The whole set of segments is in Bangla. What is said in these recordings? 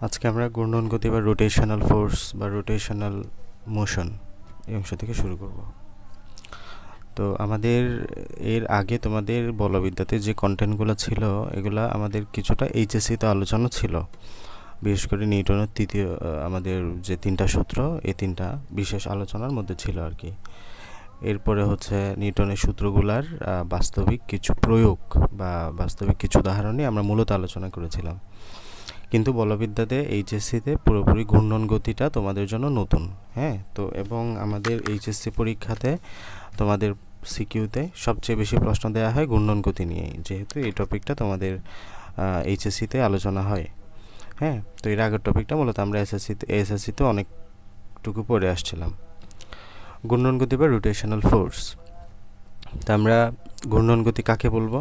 আজকে আমরা ঘূর্ণন গতি বা রোটেশনাল ফোর্স বা রোটেশনাল মোশন এই অংশ থেকে শুরু করব। তো আমাদের এর আগে তোমাদের বলবিদ্যাতে যে কন্টেন্টগুলো ছিল এগুলা আমাদের কিছুটা এইচএসসিতে আলোচনা ছিল, বিশেষ করে নিউটনের তৃতীয় আমাদের যে তিনটা সূত্র এই তিনটা বিশেষ আলোচনার মধ্যে ছিল আর কি। এরপরে হচ্ছে নিউটনের সূত্রগুলার বাস্তবিক কিছু প্রয়োগ বা বাস্তবিক কিছু উদাহরণ নিয়ে আমরা মূলত আলোচনা করেছিলাম। কিন্তু বলবিদ্যাতে এইচএসসিতে পুরোপুরি ঘূর্ণন গতিটা তোমাদের জন্য নতুন। হ্যাঁ, তো এবং আমাদের এইচএসসি পরীক্ষাতে তোমাদের সিকিউতে সবচেয়ে বেশি প্রশ্ন দেওয়া হয় ঘূর্ণন গতি নিয়ে, যেহেতু এই টপিকটা তোমাদের এইচএসসিতে আলোচনা হয়। হ্যাঁ, তো এর আগের টপিকটা মূলত আমরা এসএসসিতে অনেকটুকু পড়ে আসছিলাম। ঘূর্ণন গতি বা রোটেশনাল ফোর্স। তা আমরা ঘূর্ণন গতি কাকে বলবো?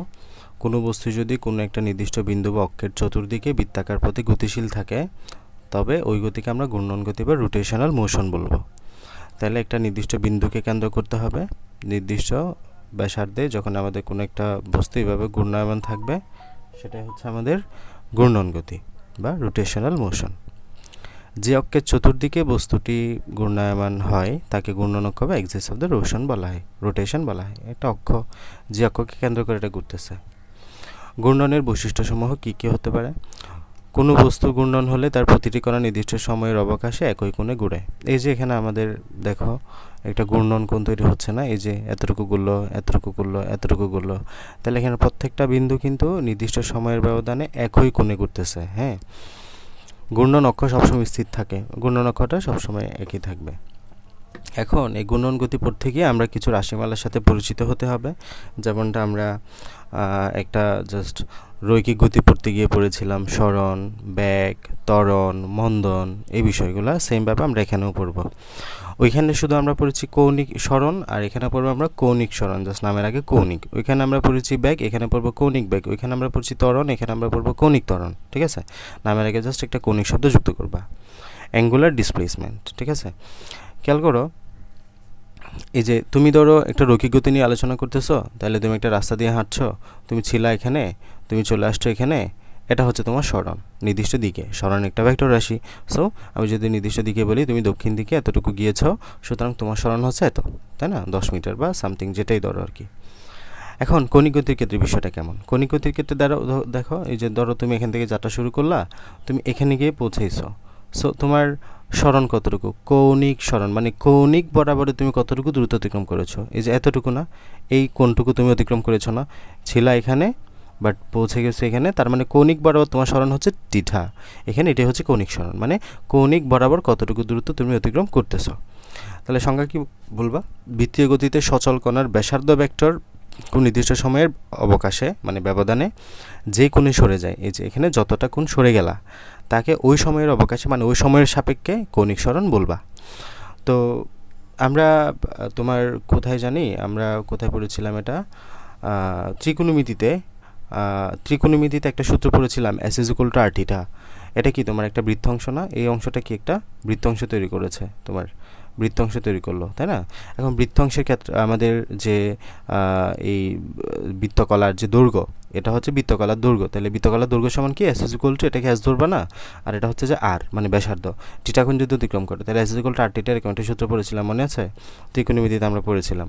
কোনো বস্তু যদি কোনো একটা নির্দিষ্ট বিন্দু বা অক্ষের চতুর্দিকে বৃত্তাকার পথে গতিশীল থাকে তবে ওই গতিকে আমরা ঘূর্ণন গতি বা রোটেশনাল মোশন বলবো। তাহলে একটা নির্দিষ্ট বিন্দুকে কেন্দ্র করতে হবে, নির্দিষ্ট ব্যাসার্ধে যখন আমাদের কোনো একটা বস্তু এইভাবে ঘূর্ণায়মান থাকবে সেটাই হচ্ছে আমাদের ঘূর্ণন গতি বা রোটেশনাল মোশন। যে অক্ষের চতুর্দিকে বস্তুটি ঘূর্ণায়মান হয় তাকে ঘূর্ণন অক্ষ বা এক্সিস অফ দ্য রোটেশন বলা হয়। একটা অক্ষ যে অক্ষকে কেন্দ্র করে এটা ঘুরতেছে। ঘূর্ণনের বৈশিষ্ট্যসমূহ কী কী হতে পারে? কোনো বস্তু ঘূর্ণন হলে তার প্রতিটি কণা নির্দিষ্ট সময়ের অবকাশে একই কোণে ঘুরে। এই যে এখানে আমাদের দেখো একটা ঘূর্ণন কোণ তৈরি হচ্ছে না, এই যে এতটুকু ঘুরলো, এতটুকু ঘুরলো, এতটুকু ঘুরলো, তাহলে এখানে প্রত্যেকটা বিন্দু কিন্তু নির্দিষ্ট সময়ের ব্যবধানে একই কোণে ঘুরতেছে। হ্যাঁ, ঘূর্ণন অক্ষ সবসময় স্থির থাকে, ঘূর্ণন অক্ষটা সবসময় একই থাকবে। এখন এই ঘূর্ণন গতি পড়তে গিয়ে আমরা কিছু রাশিমালার সাথে পরিচিত হতে হবে, যেমনটা আমরা একটা জাস্ট রৈখিক গতি পড়তে গিয়ে পড়েছিলাম সরণ, বেগ, ত্বরণ, মন্দন, এই বিষয়গুলো সেমভাবে আমরা এখানেও পড়ব। ওইখানে শুধু আমরা পড়েছি কৌণিক সরণ আর এখানে পড়বো আমরা কৌণিক সরণ, জাস্ট নামের আগে কৌণিক। ওইখানে আমরা পড়েছি বেগ, এখানে পড়বো কৌণিক বেগ। ওইখানে আমরা পড়ছি ত্বরণ, এখানে আমরা পড়বো কৌণিক ত্বরণ। ঠিক আছে, নামের আগে জাস্ট একটা কৌণিক শব্দ যুক্ত করবা। অ্যাঙ্গুলার ডিসপ্লেসমেন্ট, ঠিক আছে। খেয়াল করো, এই যে তুমি ধরো একটা রৈখিক গতি নিয়ে আলোচনা করতেছো, তাহলে তুমি একটা রাস্তা দিয়ে হাঁটছো, তুমি ছিলা এখানে, তুমি চলে আসছো এখানে, এটা হচ্ছে তোমার সরণ, নির্দিষ্ট দিকে। সরণ একটা ভেক্টর রাশি। সো আমি যদি নির্দিষ্ট দিকে বলি তুমি দক্ষিণ দিকে এতটুকু গিয়েছো, সুতরাং তোমার সরণ হচ্ছে এত, তাই না? 10 মিটার বা সামথিং যেটাই ধরো আর কি। এখন কণিক গতির ক্ষেত্রে বিষয়টা কেমন? কণিক গতির ক্ষেত্রে দেখো, এই যে ধরো তুমি এখান থেকে যাত্রা শুরু করলা, তুমি এখানে গিয়ে পৌঁছেছো। সো তোমার সরণ কতটুকু? কৌণিক সরণ, মানে কৌণিক বরাবরে তুমি কতটুকু দূরত্ব অতিক্রম করেছো? এই যে এতটুকু না, এই কোণটুকু তুমি অতিক্রম করেছো না, ছিলা এখানে বাট পৌঁছে গেছো এখানে, তার মানে কৌণিক বরাবর তোমার সরণ হচ্ছে থিটা। এখানে এটাই হচ্ছে কৌণিক সরণ, মানে কৌণিক বরাবর কতটুকু দূরত্ব তুমি অতিক্রম করতেছো। তাহলে সংজ্ঞা কি বলবা? বৃত্তীয় গতিতে সচল কণার ব্যাসার্ধ ভেক্টর কোন নির্দিষ্ট সময়ের অবকাশে মানে ব্যবধানে যে কোণে সরে যায়, এই যে এখানে যতটা কোণ সরে গেলা তাকে ওই সময়ের অবকাশে মানে ওই সময়ের সাপেক্ষে কৌণিক সরণ বলবা। তো আমরা তোমার কোথায় জানি, আমরা কোথায় পড়েছিলাম এটা? ত্রিকোণমিতিতে ত্রিকোণমিতিতে একটা সূত্র পড়েছিলাম, S is equal to R theta. এটা কি তোমার একটা বৃত্তাংশ না? এই অংশটা কি একটা বৃত্তাংশ তৈরি করেছে, তোমার বৃত্তাংশ তৈরি করলো, তাই না? এখন বৃত্তাংশের ক্ষেত্রে আমাদের যে এই বৃত্তকলার যে দৈর্ঘ্য, এটা হচ্ছে বৃত্তকলার দৈর্ঘ্য। তাহলে বৃত্তকলার দৈর্ঘ্য সমান কি? এস ইজ ইকুয়াল টু, এটাকে এস ধরবা না, আর এটা হচ্ছে যে আর মানে ব্যাসার্ধ। টিটা কোণ যদি অতিক্রম করে তাহলে এস ইজ ইকুয়াল টু আর টিটা, এরকম একটা সূত্র পড়েছিলাম, মনে আছে? ত্রিকোণমিতিতে আমরা পড়েছিলাম।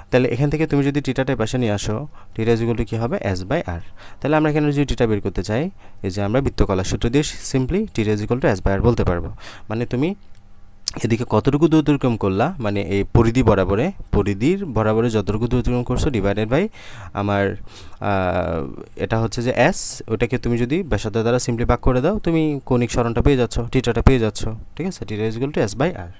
তাহলে এখান থেকে তুমি যদি টিটাটাই পাশে নিয়ে আসো, টিটা ইজ ইকুয়াল টু কী হবে? এস বাই আর। তাহলে আমরা এখানে যদি টিটা বের করতে চাই, এই যে আমরা বৃত্তকলার সূত্র দিয়ে simply theta is equal to S by R বলতে পারবো। মানে তুমি এদিকে কতটুকু দূর অতিক্রম করলা, মানে এই পরিধির বরাবরে যতটুকু দূর অতিক্রম করছো ডিভাইডেড বাই আমার এটা হচ্ছে যে এস, ওটাকে তুমি যদি ব্যাসার্ধ দ্বারা সিম্পলি ভাগ করে দাও, তুমি কৌণিক সরণটা পেয়ে যাচ্ছ, টিটাটা পেয়ে যাচ্ছ। ঠিক আছে, theta is equal to S by R.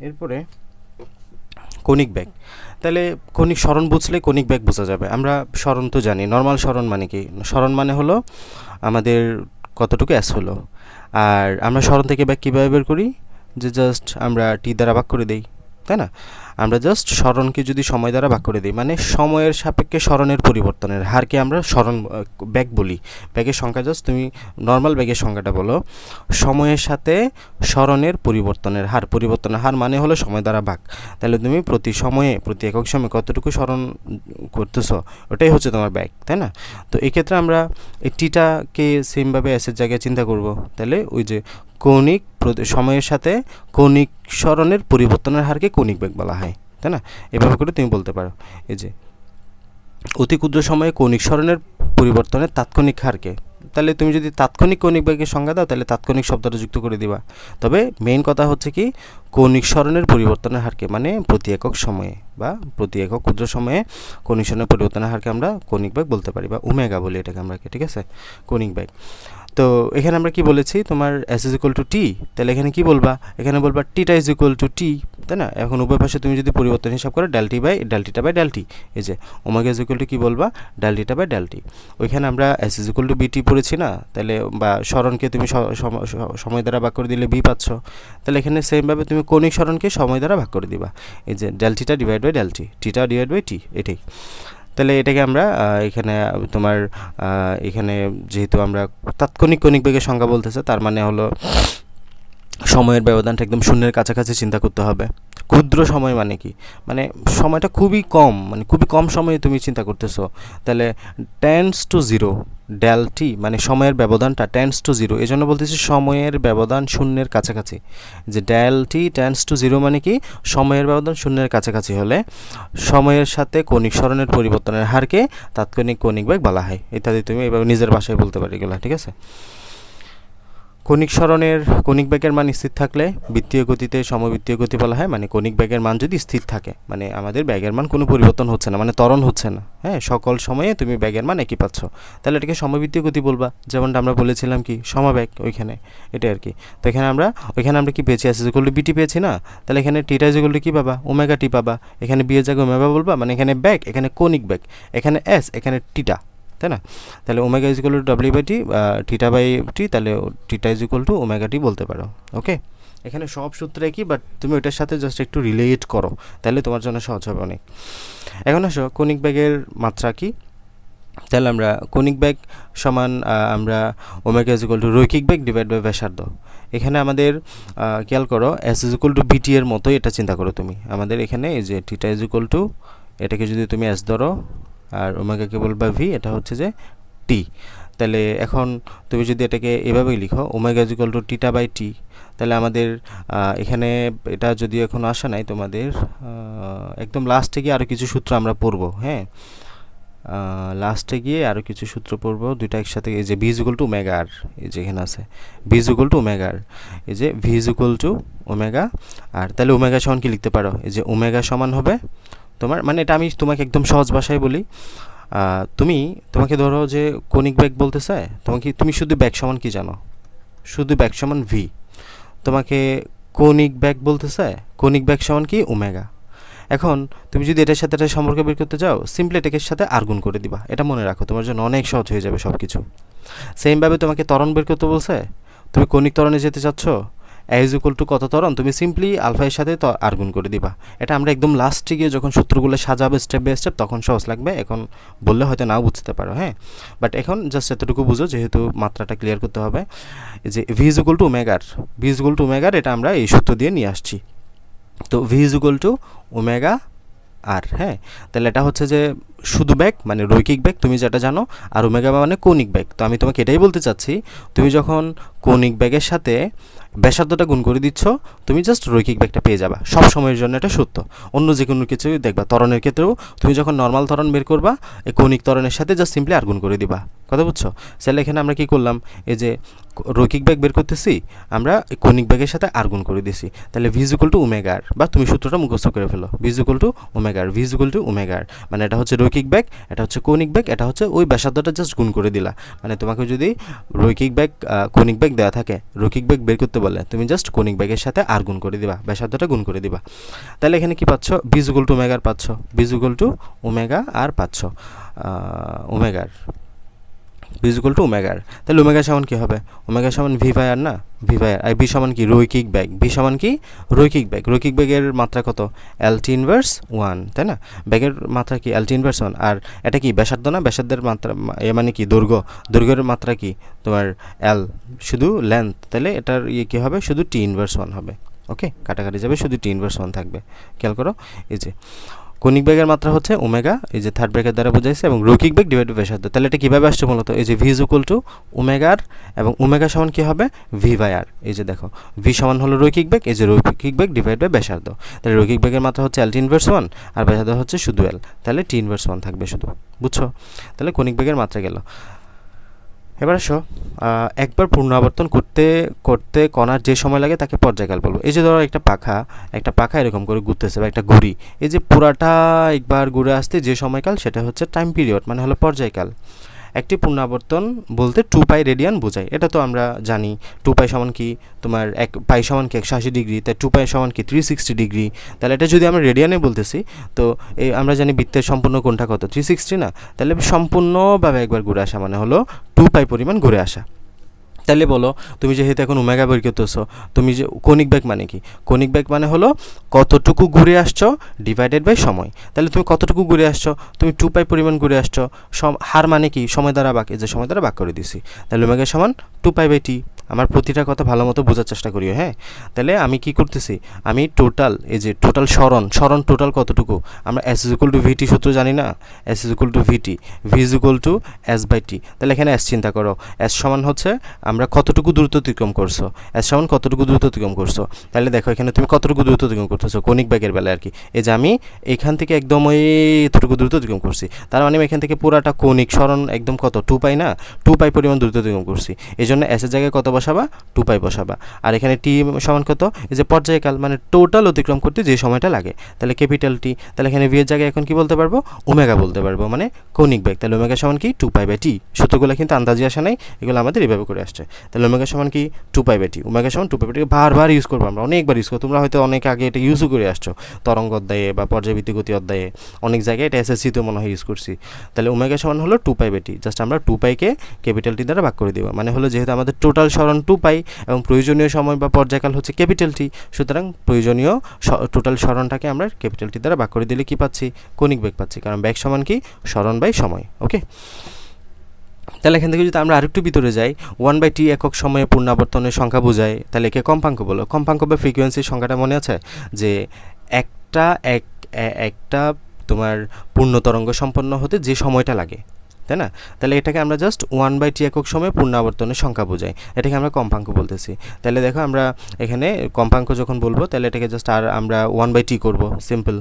এরপরে কৌণিক বেগ। তাহলে কৌণিক সরণ বুঝলে কৌণিক বেগ বোঝা যাবে। আমরা সরণ তো জানি, নর্মাল সরণ মানে কি? সরণ মানে হলো আমাদের কতটুকু এস হলো, আর আমরা সরণ থেকে বেগ কীভাবে বের করি? যে জাস্ট আমরা টি দ্বারা ভাগ করে দিই, তাই না? আমরা জাস্ট সরণকে যদি সময় দ্বারা ভাগ করে দিই, মানে সময়ের সাপেক্ষে সরণের পরিবর্তনের হারকে আমরা সরণ ব্যাগ বলি। ব্যাগের সংখ্যা জাস্ট তুমি নর্মাল ব্যাগের সংখ্যাটা বলো। সময়ের সাথে সরণের পরিবর্তনের হার মানে হলো সময় দ্বারা ভাগ। তাহলে তুমি প্রতি একক সময়ে কতটুকু সরণ করতেছো, ওটাই হচ্ছে তোমার ব্যাগ, তাই না? তো এক্ষেত্রে আমরা এই টিটাকে সেমভাবে এসের জায়গায় চিন্তা করব। তাহলে ওই যে কৌণিক সময়ের সাথে কৌণিক সরণের পরিবর্তনের হারকে কৌণিক বেগ বলা হয়, তাই না? এভাবে করে তুমি বলতে পারো এই যে অতি ক্ষুদ্র সময়ে কৌণিক সরণের পরিবর্তনের তাৎক্ষণিক হারকে। তাহলে তুমি যদি তাৎক্ষণিক কৌণিক বেগের সংজ্ঞা দাও, তাহলে তাৎক্ষণিক শব্দটা যুক্ত করে দিবা। তবে মেইন কথা হচ্ছে কি, কৌণিক সরণের পরিবর্তনের হারকে, মানে প্রতি একক সময়ে বা প্রতি একক ক্ষুদ্র সময়ে কৌণিক সরণের পরিবর্তনের হারকে আমরা কৌণিক বেগ বলতে পারি, বা ওমেগা বলি এটাকে আমরা, ঠিক আছে? কৌণিক বেগ। তো এখানে আমরা কি বলেছি, তোমার এস ইজ ইকুয়াল টু টি, তাহলে এখানে কি বলবা, এখানে বলবা টিটা ইজ ইকুয়াল টু টি, তাই না? এখন উভয় পাশে তুমি যদি পরিবর্তন হিসাব করো ডেল টিটা বাই ডেল টি, এই যে ওমেগা ইজ ইকুয়াল টু কী বলবা, ডেল টিটা বাই ডেল টি। ওইখানে আমরা এস ইজ ইকুয়াল টু বিটি পড়েছি না, তাহলে বা সরণকে তুমি সময় দ্বারা ভাগ করে দিলে বি পাচ্ছ। তাহলে এখানে সেমভাবে তুমি কৌণিক সরণকে সময় দ্বারা ভাগ করে দিবা, এই যে ডেল টিটা ডিভাইড বাই ডেল টি, টিটা ডিভাইড বাই টি, এটাই। তাহলে এটাকে আমরা এখানে তোমার এখানে যেহেতু আমরা তাৎক্ষণিক কৌণিক বেগের সংজ্ঞা বলতেছে, তার মানে হলো সময়ের ব্যবধানটা একদম শূন্যের কাছাকাছি চিন্তা করতে হবে। ক্ষুদ্র সময় মানে কি, মানে সময়টা খুবই কম, মানে খুবই কম সময়ে তুমি চিন্তা করতেছো, তাহলে tends to zero del T, মানে সময়ের ব্যবধানটা টেন্স টু জিরো, এই জন্য বলতেছি সময়ের ব্যবধান শূন্যের কাছাকাছি। যে del T tends to zero মানে কি, সময়ের ব্যবধান শূন্যের কাছাকাছি হলে সময়ের সাথে কৌণিক সরণের পরিবর্তনের হারকে তাৎক্ষণিক কৌণিক বেগ বলা হয়, ইত্যাদি। তুমি এভাবে নিজের ভাষায় বলতে পারি এগুলো, ঠিক আছে? কৌণিক সরণের কৌণিক বেগের মান স্থির থাকলে বৃত্তীয় গতিতে সমবৃত্তীয় গতি বলা হয়। মানে কৌণিক বেগের মান যদি স্থির থাকে, মানে আমাদের বেগের মান কোনো পরিবর্তন হচ্ছে না, মানে ত্বরণ হচ্ছে না, হ্যাঁ, সকল সময়ে তুমি বেগের মান একই পাচ্ছ, তাহলে এটাকে সমবৃত্তীয় গতি বলবা। যেমনটা আমরা বলেছিলাম কি সমবেগ, ওইখানে এটাই আর কি। তো ওইখানে আমরা কি পেয়েছি, এস ইজ ইকুয়াল টু বিটি পেয়েছি না, তাহলে এখানে টিটা ইজ ইকুয়াল টু কী পাবা, ওমেগা টি পাবা। এখানে বি এর জায়গায় ওমেগা বলবা, মানে এখানে বেগ, এখানে কৌণিক বেগ, এখানে এস, এখানে টিটা, তাই না? তাহলে omega is equal to W by T, theta by T, তাহলে theta is equal to omega T বলতে পারো। ওকে, এখানে সব সূত্র একই, বাট তুমি ওইটার সাথে জাস্ট একটু রিলেট করো, তাহলে তোমার জন্য সহজ হবে অনেক। এখন আসো কৌণিক বেগের মাত্রা কি। তাহলে আমরা কৌণিক বেগ সমান আমরা ওমেগা ইজ ইকুয়াল টু রৈখিক বেগ ডিভাইড বাই ব্যাসার্ধ। এখানে আমাদের খেয়াল করো, এস ইজ ইকুয়াল টু বিটি এর মতোই এটা চিন্তা করো তুমি। আমাদের এখানে এই যে টিটা ইজ ইকুয়াল টু, এটাকে যদি তুমি এস ধরো আর ওমেগাকে বলবা ভি, এটা হচ্ছে যে টি। তাহলে এখন তুমি যদি এটাকে এভাবেই লিখো, omega is equal to theta by T, তাহলে আমাদের এখানে এটা যদি এখন আসা নাই তোমাদের, একদম লাস্টে গিয়ে আরও কিছু সূত্র আমরা পড়বো, হ্যাঁ, লাস্টে গিয়ে আরও কিছু সূত্র পড়বো দুইটা একসাথে। এই যে V is equal to omega R, এই যে এখানে আছে V is equal to omega R, এই যে V is equal to omega R. তাহলে ওমেগা সমান কি লিখতে পারো, এই যে ওমেগা সমান হবে তোমার, মানে এটা আমি তোমাকে একদম সহজ ভাষায় বলি, তোমাকে ধরো যে কৌণিক বেগ বলতেছে, তুমি শুধু বেগ সমান কি জানো, শুধু বেগ সমান ভি। তোমাকে কৌণিক বেগ বলতেছে, কৌণিক বেগ সমান কি ওমেগা। এখন তুমি যদি এটার সাথে একটা সম্পর্ক বের করতে চাও, সিম্পলি এটাকে সাথে আর গুণ করে দিবা, এটা মনে রাখো, তোমার জন্য অনেক সহজ হয়ে যাবে সব কিছু। সেমভাবে তোমাকে ত্বরণ বের করতে বলছে, তুমি কৌণিক ত্বরণে যেতে চাচ্ছ, এ ইজ ইকুয়াল টু কত ত্বরণ, তুমি সিম্পলি আলফা এর সাথে আর গুণ করে দিবা। এটা আমরা একদম লাস্টে গিয়ে যখন সূত্রগুলো সাজাবে স্টেপ বাই স্টেপ, তখন সহজ লাগবে, এখন বললে হয়তো নাও বুঝতে পারো, হ্যাঁ, বাট এখন জাস্ট এতটুকু বুঝো, যেহেতু মাত্রাটা ক্লিয়ার করতে হবে। যে ভি ইজ ইকুয়াল টু ওমেগার, ভি ইজ ইকুয়াল টু ওমেগার, এটা আমরা এই সূত্র দিয়ে নিয়ে আসছি। তো V is equal to omega R, হ্যাঁ, তাহলে এটা হচ্ছে যে শুধু বেগ, মানে রৈখিক বেগ তুমি যেটা জানো, আর ওমেগা মানে কৌণিক বেগ। তো আমি তোমাকে এটাই বলতে চাচ্ছি, তুমি যখন কৌণিক বেগের সাথে ব্যাসার্ধটা গুণ করে দিচ্ছ, তুমি জাস্ট রৈখিক বেগটা পেয়ে যাবা, সব সময়ের জন্য এটা সত্য। অন্য যে কোনো কিছু দেখবা, ত্বরণের ক্ষেত্রেও তুমি যখন নর্মাল ত্বরণ বের করবা, এই কৌণিক ত্বরণের সাথে জাস্ট সিম্পলি আর গুণ করে দিবা, কথা বুঝছো? তাহলে এখানে আমরা কি করলাম, এই যে রৈখিক বেগ বের করতেছি, আমরা কৌণিক বেগের সাথে আর গুণ করে দিছি, তাহলে V is equal to omega R, বা তুমি সূত্রটা মুখস্থ করে ফেলো, V is equal to omega R, V is equal to omega R, মানে এটা হচ্ছে রৈখিক বেগ, এটা হচ্ছে কৌণিক বেগ, এটা হচ্ছে ওই ব্যাসার্ধটা জাস্ট গুণ করে দিলা। মানে তোমাকে যদি রৈখিক বেগ কৌণিক বেগ দেওয়া থাকে, রৈখিক বেগ বের করতে বলে, তুমি জাস্ট কৌণিক বেগের সাথে আর গুণ করে দিবা, ব্যাসার্ধটা গুণ করে দিবা। তাহলে এখানে কি পাচ্ছ, V is equal to omega R পাচ্ছ, V is equal to omega R পাচ্ছ, ওমেগার V is equal to omega R. তাহলে ওমেগা সমান কী হবে? ওমেগা সমান ভি বাই আর না, ভি বাই আর। আর ভি সমান কি? রৈখিক বেগ। ভি সমান কি? রৈখিক বেগ। রৈখিক বেগের মাত্রা কত? এলটি ইনভার্স 1, তাই না? বেগের মাত্রা কি? LT inverse 1। আর এটা কি ব্যাসার্ধ না? ব্যাসার্ধের মাত্রা মানে কি? দৈর্ঘ্য। দৈর্ঘ্যের মাত্রা কি তোমার? এল, শুধু লেন্থ। তাহলে এটার কী হবে? শুধু টি ইনভার্স 1 হবে। ওকে, কাটাকাটি যাবে, শুধু টি ইনভার্স 1 থাকবে। খেয়াল করো, এই যে কৌণিক বেগের মাত্রা হচ্ছে ওমেগা, এই যে থার্ড ব্র্যাকেট দ্বারা বোঝাইছে, এবং রৈখিক বেগ ডিভাইড বাই ব্যাসার্ধ। তাহলে এটা কীভাবে আসছে মূলত? এই যে V is equal to omega R, এবং ওমেগা সমান কী হবে? V by R. এই যে দেখো, ভি সমান হলো রৈখিক বেগ, এই যে রৈখিক বেগ ডিভাইড বাই ব্যাসার্ধ। তাহলে রৈখিক বেগের মাত্রা হচ্ছে এল টি ইনভার্স 1, আর ব্যাসার্ধ হচ্ছে শুধু এল। তাহলে টি ইনভার্স 1 থাকবে শুধু। বুঝছো? তাহলে কৌণিক বেগের মাত্রা গেল। এবার আসো, একবার পূর্ণ আবর্তন করতে করতে কণার যে সময় লাগে তাকে পর্যায়কাল বলবো। এই যে ধরো একটা পাখা এরকম করে ঘুরতেছে, বা একটা ঘুড়ি, এই যে পুরাটা একবার ঘুরে আসতে যে সময়কাল, সেটা হচ্ছে টাইম পিরিয়ড, মানে হলো পর্যায়কাল। একটি পূর্ণাবর্তন বলতে 2 পাই রেডিয়ান বোঝায়, এটা তো আমরা জানি। 2 পাই সমান কি তোমার, 1 পাই সমান কি 180 ডিগ্রি, তাই 2 পাই সমান কি 360 ডিগ্রি। তাহলে এটা যদি আমরা রেডিয়ানে বলতেছি, তো এই আমরা জানি বৃত্তের সম্পূর্ণ কোণটা কত? 360 না? তাহলে সম্পূর্ণভাবে একবার ঘুরে আসা মানে হলো 2 পাই পরিমাণ ঘুরে আসা। তাহলে বলো, তুমি যেহেতু এখন ওমেগা বের করতেছো, তুমি যে কৌণিক বেগ মানে কি? কৌণিক বেগ মানে হলো কতটুকু ঘুরে আসছো ডিভাইডেড বাই সময়। তাহলে তুমি কতটুকু ঘুরে আসছো? তুমি 2 পাই পরিমাণ ঘুরে আসছো। হার মানে কি? সময় দ্বারা ভাগ, এই যে সময় দ্বারা ভাগ করে দিছি। তাহলে ওমেগা সমান 2 পাই বাই টি। আমার প্রতিটা কথা ভালো মতো বোঝার চেষ্টা করিও, হ্যাঁ? তাহলে আমি কি করতেছি? আমি টোটাল, এই যে টোটাল সরণ টোটাল কতটুকু? আমরা S is equal to VT সূত্র জানি না? S is equal to VT, V is equal to S by T. তাহলে এখানে এস চিন্তা করো, এস সমান হচ্ছে আমরা কতটুকু দূরত্ব অতিক্রম করছো, এস সমান কতটুকু দূরত্ব অতিক্রম করছো। তাহলে দেখো এখানে তুমি কতটুকু দূরত্ব অতিক্রম করতেছো কৌণিক বেগের বেলায় আর কি। এই যে আমি এখান থেকে একদম এতটুকু দূরত্ব অতিক্রম করছি, তার মানে আমি এখান থেকে পুরাটা কৌণিক সরণ একদম কত? 2 পাই না? 2 পাই পরিমাণ দূরত্ব অতিক্রম করছি। এই জন্য এসের জায়গায় কত বসাবা? 2 পাই বসাবা। আর এখানে টি সমান কত? এই যে পর্যায়কাল, মানে টোটাল অতিক্রম করতে যে সময়টা লাগে, তাহলে ক্যাপিটাল টি। তাহলে এখানে ভি এর জায়গায় এখন কি বলতে পারবো? ওমেগা বলতে পারবো, মানে কৌণিক বেগ। তাহলে ওমেগা সমান কি? 2 পাই বাই টি। সূত্রগুলো কিন্তু আন্দাজি আসা নাই, এগুলো আমাদের এভাবে করে আসছে। তাহলে ওমেগা সমান কি? 2 পাই বাই টি। ওমেগা সমান 2 পাই বাই টি বারবার ইউজ করবো আমরা, অনেকবার ইউজ করবো। তোমরা হয়তো অনেক আগে এটা ইউজও করে আসছো, তরঙ্গ অধ্যায়ে বা পর্যায়বৃত্ত গতি অধ্যায়ে, অনেক জায়গায় এটা এসএসসিতে মনে হয় ইউজ করছি। তাহলে ওমেগা সমান হলো 2 পাই বাই টি। জাস্ট আমরা 2 পাইকে ক্যাপিটাল টি দ্বারা ভাগ করে দেবো, মানে হলো যেহেতু আমাদের টোটাল সরণ 2 পাই এবং প্রয়োজনীয় সময় বা পর্যায়কাল হচ্ছে ক্যাপিটাল টি, সুতরাং প্রয়োজনীয় টোটাল সরণটাকে আমরা ক্যাপিটাল টি দ্বারা ভাগ করে দিলে কি পাচ্ছি? কৌণিক বেগ পাচ্ছি, কারণ বেগ সমান কি? সরণ বাই সময়। ওকে, তাহলে এখান থেকে যদি আমরা আরেকটু ভিতরে যাই, 1/t একক সময়ে পূর্ণাবর্তনের সংখ্যা বোঝায়, তাহলে একে কম্পাঙ্ক বলো। কম্পাঙ্ক বা ফ্রিকোয়েন্সির সংখ্যাটা মনে আছে? যে একটা তোমার পূর্ণ তরঙ্গ সম্পন্ন হতে যে সময়টা লাগে, তাই না? তাহলে এটাকে আমরা জাস্ট 1/t একক সময়ে পূর্ণাবর্তনের সংখ্যা বোঝাই, এটাকে আমরা কম্পাঙ্ক বলতেছি। তাহলে দেখো আমরা এখানে কম্পাঙ্ক যখন বলবো, তাহলে এটাকে জাস্ট আর আমরা 1/t করবো, সিম্পল।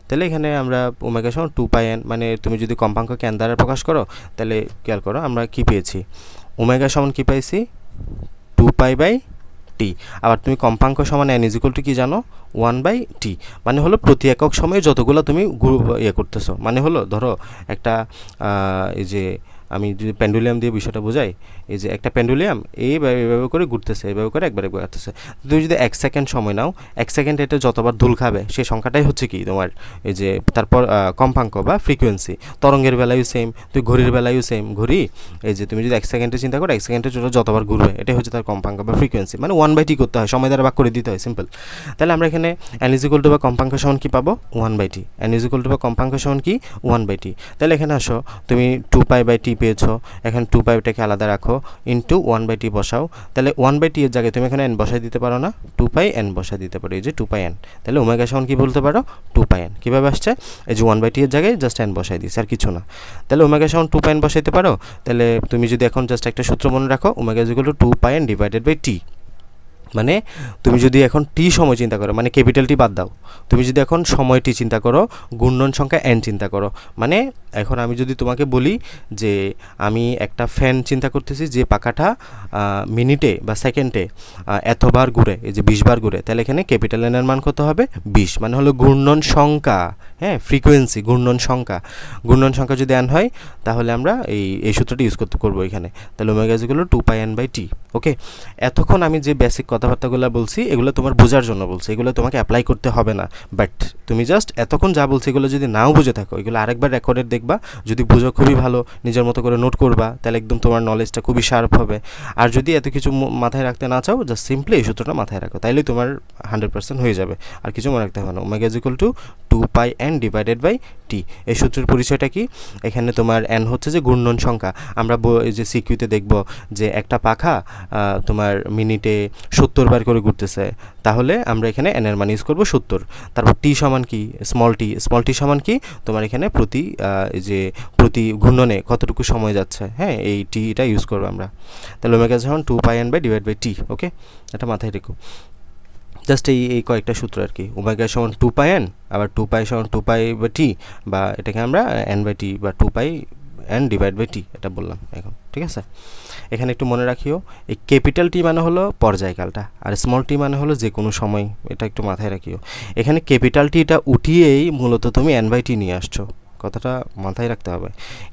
তাহলে এখানে আমরা ওমেগা সমান 2 পাই এন, মানে তুমি যদি কম্পাঙ্ককে এন দ্বারা প্রকাশ করো, তাহলে খেয়াল করো আমরা কি পেয়েছি? ওমেগা সমান কি পাইছি? 2 পাই বাই টি। আবার তুমি কম্পাঙ্ক সমান এন ইজ ইকুয়াল টু কি জানো? 1/t, মানে হলো প্রতি একক সময়ে যতগুলো তুমি করতেছো, মানে হলো ধরো একটা এই যে আমি যদি পেন্ডুলিয়াম দিয়ে বিষয়টা বোঝাই, এই যে একটা পেন্ডুলিয়াম এইভাবে করে ঘুরতেছে, এইভাবে করে একবার ঘুরতেছে। তুমি যদি 1 সেকেন্ড সময় নাও, 1 সেকেন্ড এটা যতবার দুল খাবে সেই সংখ্যাটাই হচ্ছে কি তোমার এই যে তারপর কম্পাঙ্ক বা ফ্রিকোয়েন্সি। তরঙ্গের বেলায়ও সেম, তুই ঘড়ির বেলায়ও সেম। ঘড়ি এই যে তুমি যদি 1 সেকেন্ডে চিন্তা করো, 1 সেকেন্ডের জন্য যতবার ঘুরবে এটাই হচ্ছে তার কম্পাঙ্ক বা ফ্রিকোয়েন্সি, মানে 1/t করতে হয়, সময় দ্বারা ভাগ করে দিতে হয়, সিম্পল। তাহলে আমরা এখানে এন ইজ ইকুয়াল টু বা কম্পাঙ্ক সমান কি পাবো? 1/t। N is equal two বা কম্পাঙ্ক সমান কি? 1/t। তাহলে এখানে আসো, তুমি 2 পাই বাই টি পেয়েছো, এখন 2 পাইটাকে আলাদা রাখো, ইন্টু 1/t বসাও। তাহলে 1/t এর জায়গায় তুমি এখানে এন বসাই দিতে পারো না? 2 পাই এন বসাই দিতে পারো, এই যে 2 পাই এন। তাহলে ওমেগা সমান কি বলতে পারো? 2 পাই এন। কীভাবে আসছে? এই যে 1/t এর জায়গায় জাস্ট এন বসাই দিচ্ছি, আর কিছু না। তাহলে ওমেগা সমান 2 পাই এন বসাইতে পারো। তাহলে তুমি যদি এখন জাস্ট একটা সূত্র মনে রাখো, omega is equal to 2 pi N divided by T. মানে তুমি যদি এখন টি সময় চিন্তা করো, মানে ক্যাপিটাল টি বাদ দাও, তুমি যদি এখন সময়টি চিন্তা করো, ঘূর্ণন সংখ্যা এন চিন্তা করো, মানে এখন আমি যদি তোমাকে বলি যে আমি একটা ফ্যান চিন্তা করতেছি যে পাখাটা মিনিটে বা সেকেন্ডে এতবার ঘুরে, এই যে 20 বার ঘুরে, তাহলে এখানে ক্যাপিটাল এন এর মান কত হবে? 20, মানে হলো ঘূর্ণন সংখ্যা, হ্যাঁ, ফ্রিকোয়েন্সি, ঘূর্ণন সংখ্যা। ঘূর্ণন সংখ্যা যদি এন হয়, তাহলে আমরা এই সূত্রটি ইউজ করবো এখানে। তাহলে omega is equal to 2 pi N by T. Okay, এতক্ষণ আমি যে বেসিক কথা কথাবার্তাগুলো বলছি এগুলো তোমার বোঝার জন্য বলছি, এগুলো তোমাকে অ্যাপ্লাই করতে হবে না। বাট তুমি জাস্ট এতক্ষণ যা বলছি এগুলো যদি নাও বুঝে থাকো, এগুলো আরেকবার রেকর্ডেড দেখবা, যদি বুঝো খুবই ভালো, নিজের মতো করে নোট করবা, তাহলে একদম তোমার নলেজটা খুবই শার্প হবে। আর যদি এত কিছু মাথায় রাখতে না চাও, জাস্ট সিম্পলি এই সূত্রটা মাথায় রাখো, তাইলেই তোমার 100% হয়ে যাবে। আর কিছু মনে রাখতে হবে না। Omega is equal to 2πn divided by T. এই সূত্রের পরিচয়টা কি? এখানে তোমার n হচ্ছে যে ঘূর্ণন সংখ্যা। আমরা এই যে সিকিউতে দেখব যে একটা পাখা তোমার মিনিটে 70 বার করে ঘুরতেছে, তাহলে আমরা এখানে n এর মান ইউজ করবো 70। তারপর টি সমান কি? স্মল টি সমান কি? তোমার এখানে প্রতি ঘূর্ণনে কতটুকু সময় যাচ্ছে, হ্যাঁ, এই টিটা ইউজ করবো আমরা। তাহলে ওমেগা সমান 2πn by divide by T. ওকে, এটা মাথায় রেখো। জাস্ট এই কয়েকটা সূত্র আর কি। ওমেগা সমান 2πn, আবার 2π সমান 2π বাই টি, বা এটাকে আমরা n বাই টি বা 2πn ডিভাইড বাই টি এটা বললাম এখন, ঠিক আছে? এখানে একটু মনে রাখিও, এই ক্যাপিটাল টি মানে হলো পর্যায়কালটা, আর স্মল টি মানে হলো যে কোনো সময়, এটা একটু মাথায় রাখিও। এখানে ক্যাপিটাল টিটা উঠিয়েই মূলত তুমি n বাই টি নিয়ে আসছো, কথাটা মাথায় রাখতে হবে।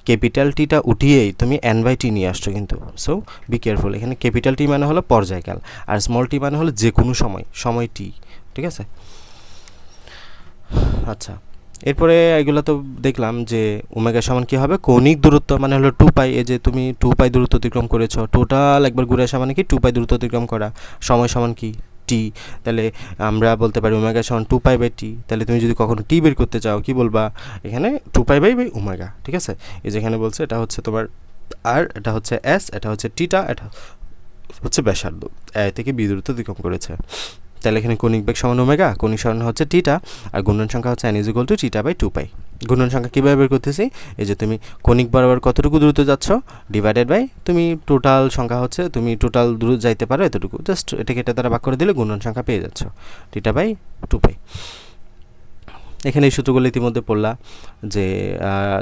ক্যাপিটাল টিটা উঠিয়েই তুমি n বাই টি নিয়ে আসছো কিন্তু। So be careful. এখানে ক্যাপিটাল টি মানে হলো পর্যায়কাল, আর স্মল টি মানে হলো যে কোনো সময় টি, ঠিক আছে? আচ্ছা, এরপরে এগুলো তো দেখলাম যে ওমেগা সমান কী হবে, কৌণিক দূরত্ব মানে হলো 2π। এই যে তুমি 2π দূরত্ব অতিক্রম করেছো, টোটাল একবার ঘুরে আসা মানে কি 2π দূরত্ব অতিক্রম করা। সময় সমান কি? টি। তাহলে আমরা বলতে পারি ওমেগা সমান 2π বাই টি। তাহলে তুমি যদি কখনো টি বের করতে চাও কি বলবা? এখানে 2π বাই ওমেগা, ঠিক আছে? এই যেখানে বলছে এটা হচ্ছে তোমার আর, এটা হচ্ছে এস, এটা হচ্ছে টিটা, এটা হচ্ছে ব্যাসার্ধ, এ থেকে বি দূরত্ব অতিক্রম করেছে। তাহলে এখানে কৌণিক বেগ সমান ওমেগা, কৌণিক সরণ হচ্ছে টিটা, আর ঘূর্ণন সংখ্যা হচ্ছে n is equal to theta by 2π। ঘূর্ণন সংখ্যা কীভাবে বের করতেছি? এই যে তুমি কৌণিক বরাবর কতটুকু দূরত্ব যাচ্ছ ডিভাইডেড বাই তুমি টোটাল সংখ্যা হচ্ছে তুমি টোটাল দূর যাইতে পারো এতটুকু, জাস্ট এটাকে এটা দ্বারা ভাগ করে দিলে ঘূর্ণন সংখ্যা পেয়ে যাচ্ছ, টিটা বাই 2π। এখানে এই সূত্রগুলো ইতিমধ্যে পড়লা যে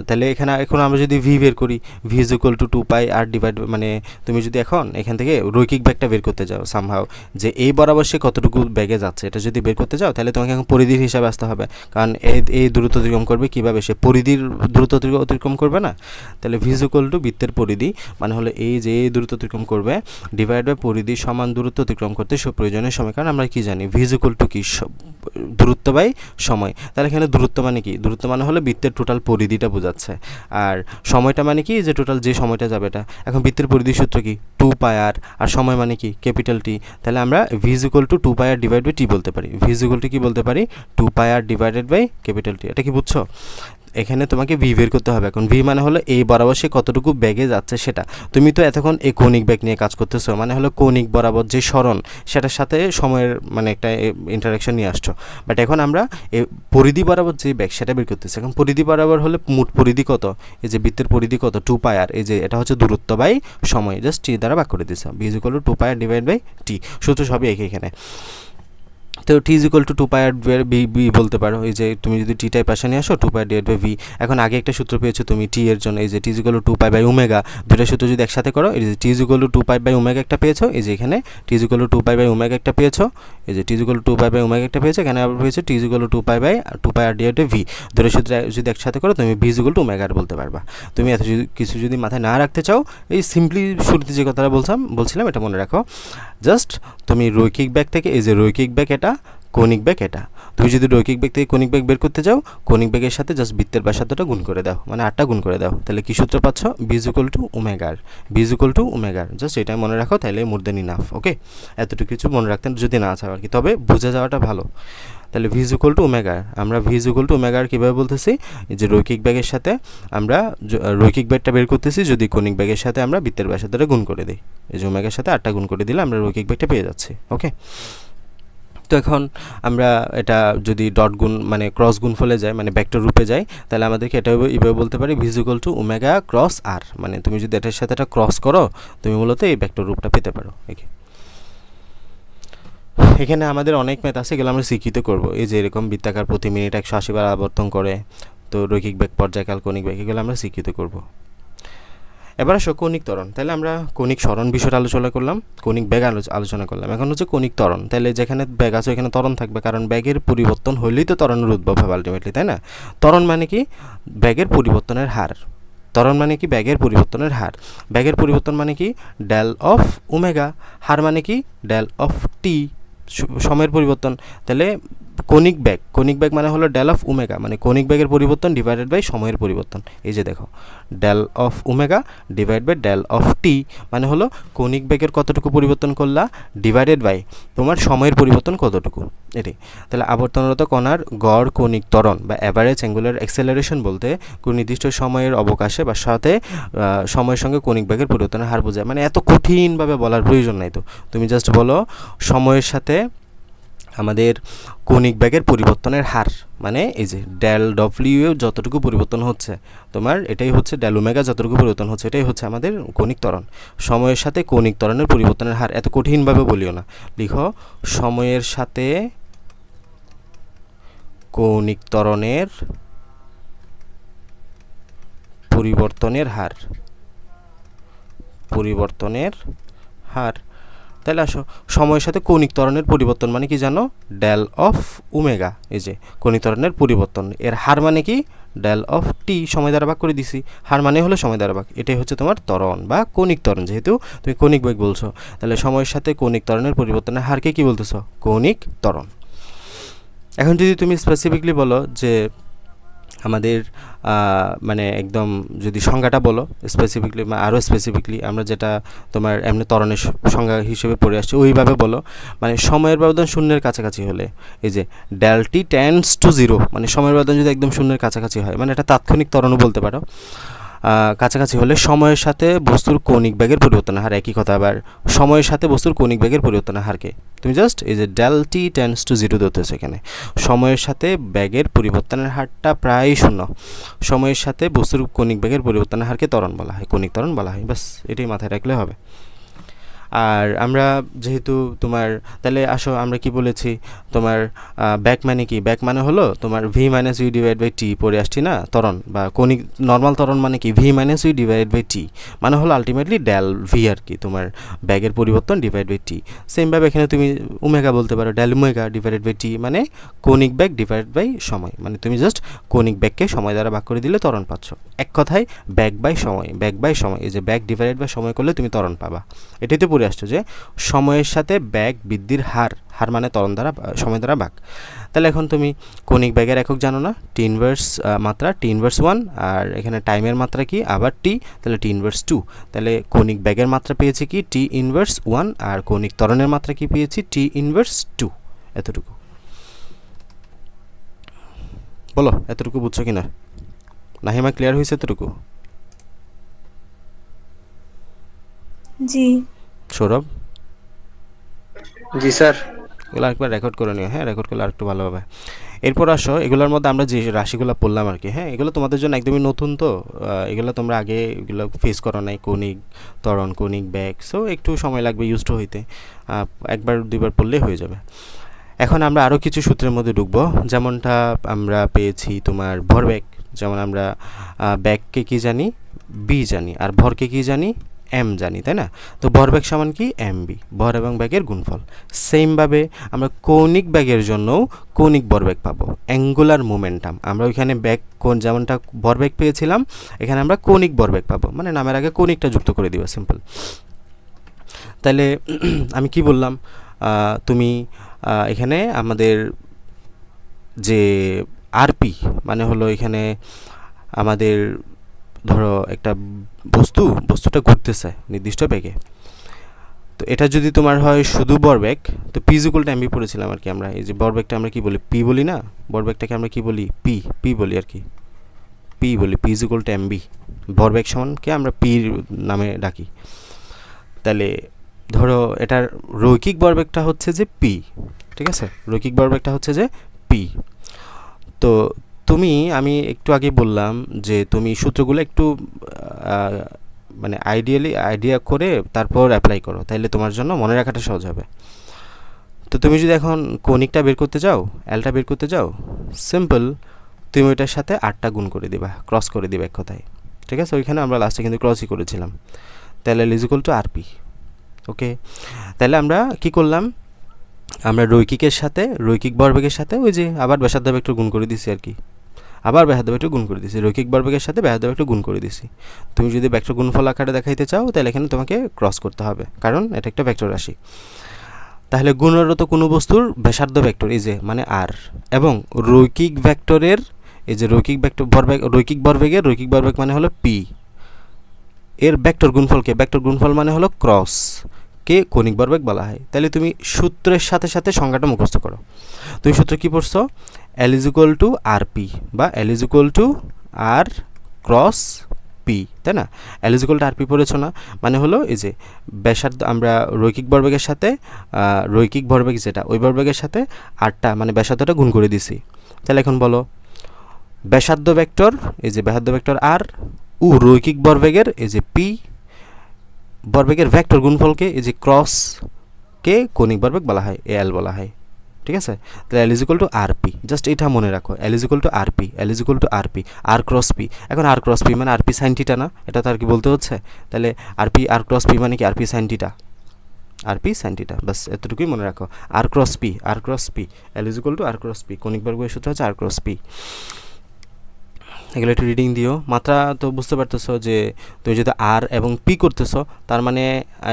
তাহলে এখন আমরা যদি ভি বের করি, ভি ইজ ইকুয়াল টু 2π আর ডিভাইড, মানে তুমি যদি এখান থেকে রৈখিক বেগটা বের করতে যাও সামহাও, যে এই বরাবর সে কতটুকু বেগে যাচ্ছে এটা যদি বের করতে যাও, তাহলে তোমাকে এখন পরিধির হিসাবে আসতে হবে, কারণ এই দূরত্ব অতিক্রম করবে কীভাবে? সে পরিধির দূরত্ব অতিক্রম করবে না? তাহলে ভি ইজ ইকুয়াল টু বৃত্তের পরিধি মানে হলো এই যে এই দূরত্ব অতিক্রম করবে ডিভাইড বাই পরিধি সমান দূরত্ব অতিক্রম করতে প্রয়োজনীয় সময়। কারণ আমরা কি জানি, ভি ইজ ইকুয়াল টু কি? দূরত্ব বাই সময়। তাহলে এখানে দূরত্ব মানে কি? দূরত্ব মানে হলো বৃত্তের টোটাল পরিধিটা বোঝাচ্ছে, আর সময়টা মানে কি? যে টোটাল যে সময়টা যাবে এটা। এখন বৃত্তের পরিধির সূত্র কি? 2π আর সময় মানে কি? Capital T. তাহলে আমরা V is equal to 2π divide by T বলতে পারি। ভি ইজ ইকুয়াল টু কি বলতে পারি? 2π ডিভাইডেড বাই ক্যাপিটাল টি। এটা কি বুঝছো? এখানে তোমাকে ভি বের করতে হবে। এখন ভি মানে হলো এই বরাবর সে কতটুকু বেগে যাচ্ছে সেটা। তুমি তো এতক্ষণ এই কৌণিক বেগ নিয়ে কাজ করতেছো, মানে হলো কৌণিক বরাবর যে সরণ সেটার সাথে সময়ের মানে একটা ইন্টারাকশন নিয়ে আসছো। বাট এখন আমরা এই পরিধি বরাবর যে বেগ সেটা বের করতেছি। এখন পরিধি বরাবর হলে মোট পরিধি কত? এই যে বৃত্তের পরিধি কত? 2π, এই যে এটা হচ্ছে দূরত্ব বাই সময়, জাস্ট টি দ্বারা ভাগ করে দিচ্ছি। V is equal to 2π divide by T. সূত্র সবই এখানে। তো T is equal to 2π B বলতে পারো। এই যে তুমি যদি টি টাই পাশে নিয়ে আসো 2π ডিভাইড বাই ভি। এখন আগে একটা সূত্র পেয়েছো তুমি টি এর জন্য, এই যে T is equal to 2π by omega. দুটো সূত্র যদি একসাথে করো, এই যে T is equal to 2π by omega একটা পেয়েছো, এই যে এখানে T is equal to 2π by omega একটা পেয়েছো, এই যে T is equal to 2π by omega একটা পেয়েছো, এখানে আবার পেয়েছো T is equal to 2π by 2π আর ডিভাইড বাই ভি। দুটো সূত্র যদি একসাথে করো তুমি V is equal to omega R বলতে পারবা। তুমি এত কিছু যদি মাথায় না রাখতে চাও, এই সিম্পলি শুরুতে যে কথাটা বলছিলাম এটা মনে রাখো। জাস্ট তুমি রৈখিক বেগ থেকে, এই যে রৈখিক বেগ এটা, কৌণিক বেগ এটা, তুমি যদি রৈখিক বেগ থেকে কৌণিক বেগ বের করতে যাও, কৌণিক বেগের সাথে জাস্ট বৃত্তের ব্যাসার্ধটা গুণ করে দাও, মানে 8টা গুণ করে দাও। তাহলে কি সূত্র পাচ্ছ? B is equal to omega. B is equal to omega, just এটাই মনে রাখো, তাহলে মোর দেন ইনাফ। ওকে, এতটুকু কিছু মনে রাখতেন যদি না চাও আর কি, তবে বুঝে যাওয়াটা ভালো। তাহলে V is equal to omega, আমরা V is equal to omega কীভাবে বলতেছি? এই যে রৈখিক বেগের সাথে আমরা রৈখিক বেগটা বের করতেছি যদি কৌণিক বেগের সাথে আমরা বৃত্তের ব্যাসার্ধটা গুণ করে দিই। এই যে ওমেগার সাথে 8টা গুণ করে দিলে আমরা রৈখিক বেগটা পেয়ে যাচ্ছি। ওকে, তো এখন আমরা এটা যদি ডট গুণ মানে ক্রস গুণ ফলে যায়, মানে ভেক্টর রূপে যায়, তাহলে আমাদেরকে এটা এইভাবে বলতে পারি V is equal to omega cross R. মানে তুমি যদি এটার সাথে এটা ক্রস করো, তুমি মূলত এই ভেক্টর রূপটা পেতে পারো। এখানে আমাদের অনেক ম্যাথ আছে, এগুলো আমরা শিক্ষিত করব। এই যে এরকম বৃত্তাকার প্রতি মিনিট 180 বার আবর্তন করে, তো রৈখিক বেগ, পর্যায়কাল, কৌণিক বেগ, এগুলো আমরা শিক্ষিত করব। এবার আসো কৌণিক ত্বরণ। তাহলে আমরা কৌণিক সরণ বিষয়টা আলোচনা করলাম, কৌণিক বেগ আলোচনা করলাম। এখন হচ্ছে কৌণিক ত্বরণ। তাহলে যেখানে বেগ আছে এখানে ত্বরণ থাকবে, কারণ বেগের পরিবর্তন হলেই তো ত্বরণের উদ্ভব হবে আলটিমেটলি, তাই না? ত্বরণ মানে কি? বেগের পরিবর্তনের হার। ত্বরণ মানে কি ব্যাগের পরিবর্তনের হার, ব্যাগের পরিবর্তন মানে কি ডেল অফ ওমেগা, হার মানে কি ডেল অফ টি, সময়ের পরিবর্তন। তাহলে কনিক ব্যাগ মানে হলো ডেল অফ ওমেগা, মানে কনিক ব্যাগের পরিবর্তন ডিভাইডেড বাই সময়ের পরিবর্তন। এই যে দেখো del of omega divide by del of T মানে হলো কনিক ব্যাগের কতটুকু পরিবর্তন করলা ডিভাইডেড বাই তোমার সময়ের পরিবর্তন কতটুকু, এটাই। তাহলে আবর্তনরত কণার গড় কণিক ত্বরণ বা অ্যাভারেজ অ্যাঙ্গুলার অ্যাক্সেলারেশন বলতে কোনো নির্দিষ্ট সময়ের অবকাশে বা সাথে সময়ের সঙ্গে কণিক ব্যাগের পরিবর্তনের হার বোঝায়। মানে এত কঠিনভাবে বলার প্রয়োজন নাই, তো তুমি জাস্ট বলো সময়ের সাথে আমাদের কণিক ব্যাগের পরিবর্তনের হার, মানে এই যে ডেল ডব্লিউ যতটুকু পরিবর্তন হচ্ছে তোমার, এটাই হচ্ছে ডেল ওমেগা যতটুকু পরিবর্তন হচ্ছে, এটাই হচ্ছে আমাদের কণিক ত্বরণ। সময়ের সাথে কণিক ত্বরণের পরিবর্তনের হার, এত কঠিনভাবে বলিও না, লিখো সময়ের সাথে কণিক ত্বরণের পরিবর্তনের হার, তাহলে আসো সময়ের সাথে কণিক ত্বরণের পরিবর্তন মানে কি জানো, ডেল অফ ওমেগা, এই যে কণিক ত্বরণের পরিবর্তন, এর হার মানে কি ডেল অফ টি, সময় দ্বারা ভাগ করে দিছি, হার মানে হলো সময় দ্বারা ভাগ, এটাই হচ্ছে তোমার ত্বরণ বা কণিক ত্বরণ, যেহেতু তুমি কণিক বেগ বলছো। তাহলে সময়ের সাথে কণিক ত্বরণের পরিবর্তনের হারকে কি বলতেছো, কণিক ত্বরণ। এখন যদি তুমি স্পেসিফিকলি বলো যে আমাদের মানে একদম যদি সংজ্ঞাটা বলো স্পেসিফিকলি, আরও স্পেসিফিকলি আমরা যেটা তোমার এমনি ত্বরণের সংজ্ঞা হিসেবে পড়ে আসছি ওইভাবে বলো, মানে সময়ের ব্যবধান শূন্যের কাছাকাছি হলে, এই যে del T tends to zero, মানে সময়ের ব্যবধান যদি একদম শূন্যের কাছাকাছি হয়, মানে এটা তাৎক্ষণিক ত্বরণও বলতে পারো, কাছাকাছি হলে সময়ের সাথে বস্তুর কৌণিক বেগের পরিবর্তনের হার, একই কথা, আবার সময়ের সাথে বস্তুর কৌণিক বেগের পরিবর্তনের হারকে তুমি জাস্ট এই যে del T tends to zero ধরতেছো, এখানে সময়ের সাথে ব্যাগের পরিবর্তনের হারটা প্রায় শূন্য, সময়ের সাথে বস্তুর কৌণিক বেগের পরিবর্তনের হারকে ত্বরণ বলা হয়, কৌণিক ত্বরণ বলা হয়, বাস এটাই মাথায় রাখলে হবে। আর আমরা যেহেতু তোমার, তাহলে আসো আমরা কি বলেছি তোমার ব্যাক মানে কি, ব্যাক মানে হলো তোমার V minus U divide by T পড়ে আসছি না, ত্বরণ বা কণিক নর্মাল ত্বরণ মানে কি V minus U divide by T, মানে হলো আলটিমেটলি ডেল ভি আর কি, তোমার ব্যাগের পরিবর্তন ডিভাইড বাই টি। সেমভাবে এখানে তুমি ওমেগা বলতে পারো, del omega divided by T, মানে কণিক ব্যাগ ডিভাইড বাই সময়, মানে তুমি জাস্ট কণিক ব্যাগকে সময় দ্বারা ভাগ করে দিলে ত্বরণ পাচ্ছ। এক কথায় ব্যাগ বাই সময়, এই যে ব্যাগ ডিভাইডেড বাই সময় করলে তুমি ত্বরণ পাবা। এটাই তো পড়ে আসছো যে সময়ের সাথে ব্যাগ বৃদ্ধির হার, মানে ত্বরণ দ্বারা সময় দ্বারা ভাগ। তাহলে এখন তুমি কণিক ব্যাগের একক জানো না, টি ইনভার্স মাত্রা টি ইনভার্স 1, আর এখানে টাইমের মাত্রা কি আবার টি, তাহলে টি ইনভার্স 2, তাহলে কণিক ব্যাগের মাত্রা পেয়েছি কি টি ইনভার্স 1, আর কণিক ত্বরণের মাত্রা কি পেয়েছি টি ইনভার্স 2। এতটুকু বলো, এতটুকু বুঝছো কিনা? নাহিমা ক্লিয়ার হয়েছে এতটুকু? জি সৌরভ? জি স্যার। এগুলো আরেকবার রেকর্ড করে নিও, হ্যাঁ রেকর্ড করলে আরেকটু ভালো হবে। এরপর আসো এগুলোর মধ্যে আমরা যে রাশিগুলো পড়লাম আর কি, হ্যাঁ এগুলো তোমাদের জন্য একদমই নতুন, তো এগুলো তোমরা আগে এগুলো ফেস করো নাই, কণিক ত্বরণ, কণিক ব্যাগ, সো একটু সময় লাগবে ইউজড হইতে, একবার দুইবার পড়লেই হয়ে যাবে। এখন আমরা আরও কিছু সূত্রের মধ্যে ঢুকবো, যেমনটা আমরা পেয়েছি তোমার ভরবেগ, যেমন আমরা ব্যাগকে কী জানি, বি জানি, আর ভরকে কী জানি, এম জানি, তাই না? তো ভরবেগ সমান কি এম বি, ভর এবং ব্যাগের গুণফল। সেমভাবে আমরা কৌণিক ব্যাগের জন্যও কৌণিক ভরবেগ পাবো, অ্যাঙ্গুলার মোমেন্টাম। আমরা ওইখানে ব্যাগ কোন যেমনটা ভরবেগ পেয়েছিলাম, এখানে আমরা কৌণিক ভরবেগ পাবো, মানে নামের আগে কৌণিকটা যুক্ত করে দিবা, সিম্পল। তাহলে আমি কি বললাম, তুমি এখানে আমাদের যে আরপি মানে হলো এখানে আমাদের ধরো একটা বস্তুটা ঘুরতেছে নির্দিষ্ট বেগে, তো এটা যদি তোমার হয় শুধু ভরবেগ, তো পি ইকুয়াল এমবি পড়েছিলাম আর কি আমরা, এই যে ভরবেগটা আমরা কি বলি, পি বলি না, ভরবেগটাকে আমরা কি বলি, পি বলি আর কি, পি বলি, পি ইকুয়াল টু এমবি, ভরবেগ সমানকে আমরা পির নামে ডাকি। তাহলে ধরো এটার রৈখিক ভরবেগটা হচ্ছে যে পি, ঠিক আছে, রৈখিক ভরবেগটা হচ্ছে যে পি। তো আমি একটু আগে বললাম যে তুমি সূত্রগুলো একটু মানে আইডিয়া করে তারপর অ্যাপ্লাই করো, তাহলে তোমার জন্য মনে রাখাটা সহজ হবে। তো তুমি যদি এখন কৌণিকটা বের করতে যাও, এলটা বের করতে যাও, সিম্পল তুমি ওইটার সাথে 8টা গুণ করে দিবা, ক্রস করে দিবা এক কথায়, ঠিক আছে? ওইখানে আমরা লাস্টে কিন্তু ক্রসই করেছিলাম। তাহলে L is equal to R P. Okay, তাহলে আমরা কি করলাম, আমরা রৈখিক ভরবেগের সাথে ওই যে আবার ব্যাসার্ধ একটু গুণ করে দিছি আর কি, আবার ব্যাসার্ধ ভেক্টর গুণ করে দিছি, রৈখিক ভরবেগের সাথে ব্যাসার্ধ ভেক্টর গুণ করে দিছি। তুমি যদি ভেক্টর গুণফল আকারে দেখাইতে চাও তাহলে এখানে তোমাকে ক্রস করতে হবে, কারণ এটা একটা ভেক্টর রাশি। তাহলে গুণরত কোনো বস্তুর ব্যাসার্ধ ভেক্টর এই যে মানে আর, এবং রৈখিক ভেক্টরের এই যে রৈখিক ভেক্টর ভরবেগ, রৈখিক ভরবেগ মানে হলো পি, এর ভেক্টর গুণফল মানে হলো ক্রস কে কৌণিক ভরবেগ বলা হয়। তাহলে তুমি সূত্রের সাথে সাথে সংজ্ঞাটা মুখস্থ করো। তুমি সূত্র কি পড়ছো? L is equal to RP বা L is equal to R cross P, তাই না? L is equal to RP পড়েছো না? মানে হলো এই যে ব্যাসার্ধ, আমরা রৈখিক ভরবেগের সাথে রৈখিক ভরবেগ যেটা ওই ভরবেগের সাথে আরটা মানে ব্যাসার্ধটা গুণ করে দিছি। তাহলে এখন বলো ব্যাসার্ধ ভেক্টর এই যে ব্যাসার্ধ ভেক্টর আর ও রৈখিক ভরবেগের এই যে পি ভরবেগের ভেক্টর গুণফলকে এই যে ক্রস কে কৌণিক ভরবেগ বলা হয়, এল বলা হয়। ঠিক আছে? তাহলে L is equal to RP, just এটা মনে রাখো, L is equal to RP, L is equal to RP, R cross P। এখন R ক্রস P মানে RP sin থিটা না? এটা তো আর কি বলতে হচ্ছে। তাহলে R ক্রস P মানে কি RP sin theta, RP sin theta, বাস এতটুকুই মনে রাখো। R cross P, L is equal to R cross P, কৌণিক ভরবেগের সূত্র হচ্ছে R ক্রস P। এগুলো একটু রিডিং দিও। মাত্রা তো বুঝতে পারতেছো যে তুমি যদি আর এবং পি করতেছো, তার মানে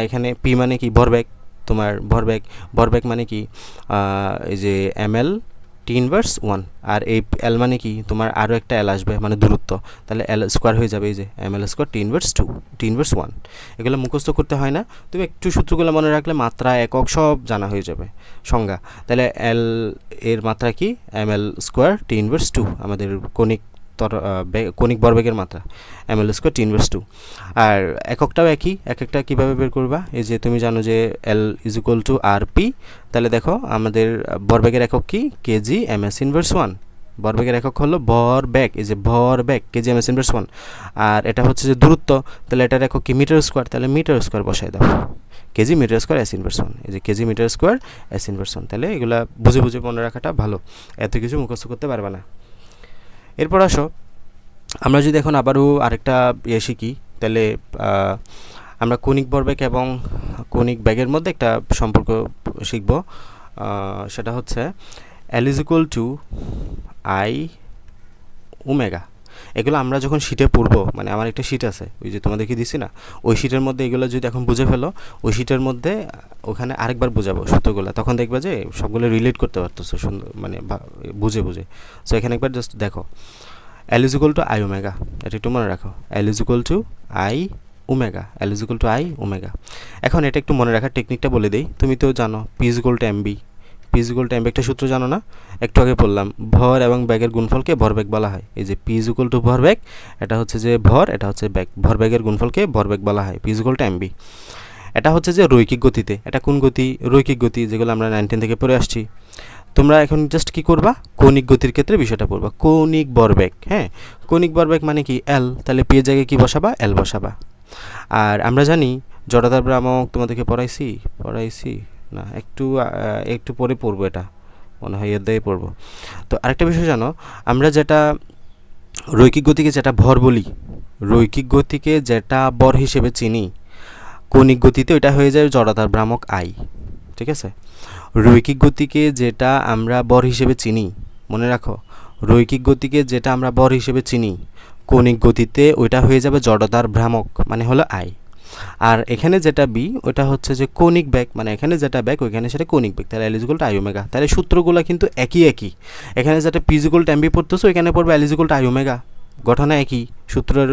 এখানে পি মানে কি ভরবেগ, তোমার ভরবেগ মানে কি এই যে ml টি ইনভার্স 1, আর এই এল মানে কি তোমার আরও একটা এল আসবে মানে দূরত্ব, তাহলে এল স্কোয়ার হয়ে যাবে এই যে ml স্কোয়ার টি ইনভার্স 2, টি ইনভার্স 1। এগুলো মুখস্থ করতে হয় না, তুমি একটু সূত্রগুলো মনে রাখলে মাত্রা একক সব জানা হয়ে যাবে, সংজ্ঞা। তাহলে এল এর মাত্রা কি ml স্কোয়ার টি ইনভার্স 2, আমাদের কৌণিক ভরবেগের মাত্রা ml স্কোয়ার টি ইনভার্স 2। আর এককটাও একই, একটা কীভাবে বের করবা? এই যে তুমি জানো যে L is equal two RP, তাহলে দেখো আমাদের ভরবেগের একক কি কেজি ms ইনভার্স 1, ভরবেগের একক হলো ভরবেগ, এই যে ভরবেগ কেজি ms ইনভার্স 1। আর এটা হচ্ছে যে দূরত্ব, তাহলে এটার একক কি মিটার স্কোয়ার, তাহলে মিটার স্কোয়ার বসাই দাও, kg metre square s inverse 1, এই যে kg metre square s inverse 1। তাহলে এগুলা বুঝে বুঝে মনে রাখাটা ভালো, এত কিছু মুখস্থ করতে পারবে না। এরপর আসো আমরা যদি এখন আবারও আরেকটা শিখি, তাহলে আমরা কৌণিক ভরবেগ এবং কৌণিক বেগের মধ্যে একটা সম্পর্ক শিখব। সেটা হচ্ছে L is equal to I omega. এগুলো আমরা যখন শিটে পড়বো, মানে আমার একটা শিট আছে ওই যে তোমাদেরকে দিছি না, ওই শিটের মধ্যে এগুলো যদি এখন বুঝে ফেলো, ওই শিটের মধ্যে ওখানে আরেকবার বোঝাবো সূত্রগুলো, তখন দেখবে যে সবগুলো রিলেট করতে পারতেছো সুন্দর, মানে বুঝে সো এখানে একবার জাস্ট দেখো L is equal to I omega, এটা একটু মনে রাখো, L is equal to I omega, L is equal to I omega. এখন এটা একটু মনে রাখার টেকনিকটা বলে দেই, তুমি তো জানো P is equal to mb, P is equal to mb একটা সূত্র জানো না? একটু আগে বললাম ভর এবং বেগের গুণফলকে ভরবেগ বলা হয়। এই যে P is equal to ভরবেগ, এটা হচ্ছে যে ভর, এটা হচ্ছে বেগ, ভরবেগের গুণফলকে ভরবেগ বলা হয়, P is equal to mb। এটা হচ্ছে যে রৈখিক গতিতে, এটা কোন গতি? রৈখিক গতি, যেগুলো আমরা 9 থেকে পড়ে আসছি। তোমরা এখন জাস্ট কি করবা, কৌণিক গতির ক্ষেত্রে বিষয়টা পড়বা, কৌণিক ভরবেগ। হ্যাঁ, কৌণিক ভরবেগ মানে কি এল, তাহলে পি এর জায়গায় কি বসাবা? এল বসাবা। আর আমরা জানি জড়তার ভ্রামক তোমাদেরকে পড়াইছি না, একটু পরে পড়বো, এটা মনে হয় এর দিয়ে পড়বো। তো আরেকটা বিষয় জানো, আমরা যেটা রৈখিক গতিকে যেটা ভর বলি, রৈখিক গতিকে যেটা ভর হিসেবে চিনি, কৌণিক গতিতে ওইটা হয়ে যায় জড়তার ভ্রামক আই। ঠিক আছে? রৈখিক গতিকে যেটা আমরা ভর হিসেবে চিনি, মনে রাখো, রৈখিক গতিকে যেটা আমরা ভর হিসেবে চিনি, কৌণিক গতিতে ওইটা হয়ে যাবে জড়তার ভ্রামক, মানে হলো আই। আর এখানে যেটা বি, ওটা হচ্ছে যে কৌণিক বেগ, মানে এখানে যেটা বেগ ওইখানে সেটা কৌণিক বেগ, তাহলে L is equal to I omega. তাহলে সূত্রগুলো কিন্তু একই, এখানে যেটা P is equal to mb পড়তেছো, এখানে পড়বে L is equal to I omega, গঠন একই, সূত্রের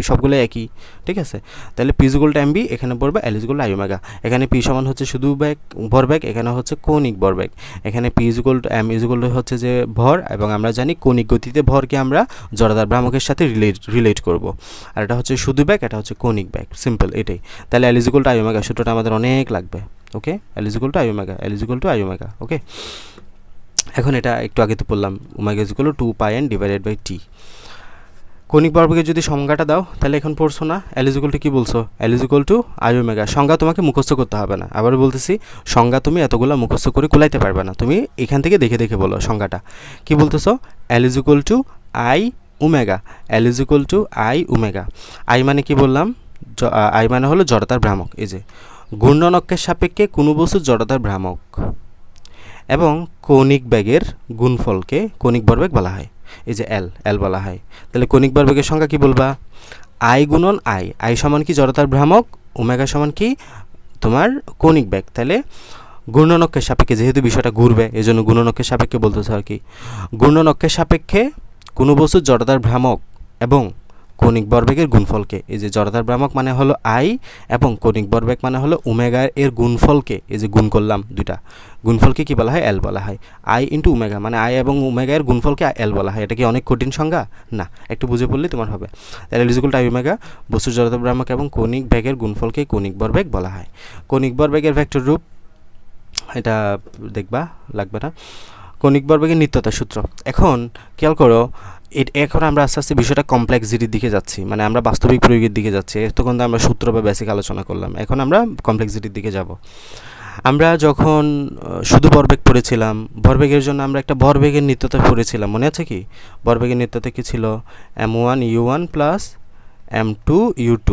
সবগুলো একই। ঠিক আছে? তাহলে P is equal to mb, এখানে পড়বে L is equal to I omega. এখানে P সমান হচ্ছে শুধু বেগ, ভরবেগ, এখানে হচ্ছে কৌণিক ভরবেগ। এখানে P is equal to m is equal to হচ্ছে যে ভর, এবং আমরা জানি কৌণিক গতিতে ভরকে আমরা জড়তার ভ্রামকের সাথে রিলেট করব। আর এটা হচ্ছে শুধু বেগ, এটা হচ্ছে কৌণিক বেগ, সিম্পল এটাই। তাহলে L is equal to I omega সূত্রটা আমাদের অনেক লাগবে। Okay, L is equal to I omega, L is equal to I omega. Okay, এখন এটা একটু আগে তো বললাম omega is equal to 2πn divided by t। কৌণিক ভরবেগের যদি সংজ্ঞাটা দাও, তাহলে এখন পড়ছো না L is equal to কি বলছো? L is equal to I omega. সংজ্ঞা তোমাকে মুখস্থ করতে হবে না, আবার বলতেছি সংজ্ঞা তুমি এতগুলো মুখস্থ করে কুলাইতে পারবে না, তুমি এখান থেকে দেখে বলো সংজ্ঞাটা কি বলতেছো। L is equal to I omega, L is equal to I omega. I মানে কি বললাম? I মানে হলো জড়তার ভ্রামক, এই যে ঘূর্ণনক্ষের সাপেক্ষে কোনো বস্তুর জড়তার ভ্রামক, এবং কৌণিক বেগের গুণফলকে কৌণিক ভরবেগ বলা হয়। এই যে এল বলা হয়। তাহলে কণিক ভরবেগের সংখ্যা কি বলবা? আই গুণন আই সমান কি জড়তার ভ্রামক, ওমেগা সমান কি তোমার কণিক বেগ। তাহলে ঘূর্ণনক্ষের সাপেক্ষে, যেহেতু বিষয়টা ঘুরবে এই জন্য গুণনক্ষের সাপেক্ষে বলতেছে আর কি। ঘূর্ণনক্ষের সাপেক্ষে কোনো বস্তুর জড়তার ভ্রামক এবং কণিক ভরবেগের গুণফলকে, এই যে জড়তার ভ্রামক মানে হলো আই এবং কণিক ভরবেগ মানে হলো ওমেগা এর গুণফলকে, এই যে গুণ করলাম দুইটা, গুণফলকে কি বলা হয়? এল বলা হয়। আই ইন্টু ওমেগা মানে আই এবং ওমেগা এর গুণফলকে এল বলা হয়। এটা কি অনেক কঠিন সংজ্ঞা? না, একটু বুঝে পড়লেই তোমার হবে। তাহলে is equal two I omega, বস্তুর জড়তার ভ্রামক এবং কণিক বেগের গুণফলকে কণিক ভরবেগ বলা হয়। কণিক ভরবেগের ভেক্টর রূপ এটা দেখবা, লাগবে না। কণিক ভরবেগের নিত্যতার সূত্র। এখন খেয়াল করো, এখন আমরা আস্তে আস্তে বিষয়টা কমপ্লেক্সিটির দিকে যাচ্ছি, মানে আমরা বাস্তবিক প্রয়োগের দিকে যাচ্ছি। এতক্ষণ তো আমরা সূত্র বা বেসিক আলোচনা করলাম, এখন আমরা কমপ্লেক্সিটির দিকে যাব। আমরা যখন শুধু ভরবেগ পড়েছিলাম, ভরবেগের জন্য আমরা একটা ভরবেগের নিত্যতা পড়েছিলাম, মনে আছে কি? ভরবেগের নিত্যতা কি ছিল? m1u1 প্লাস m2 u2,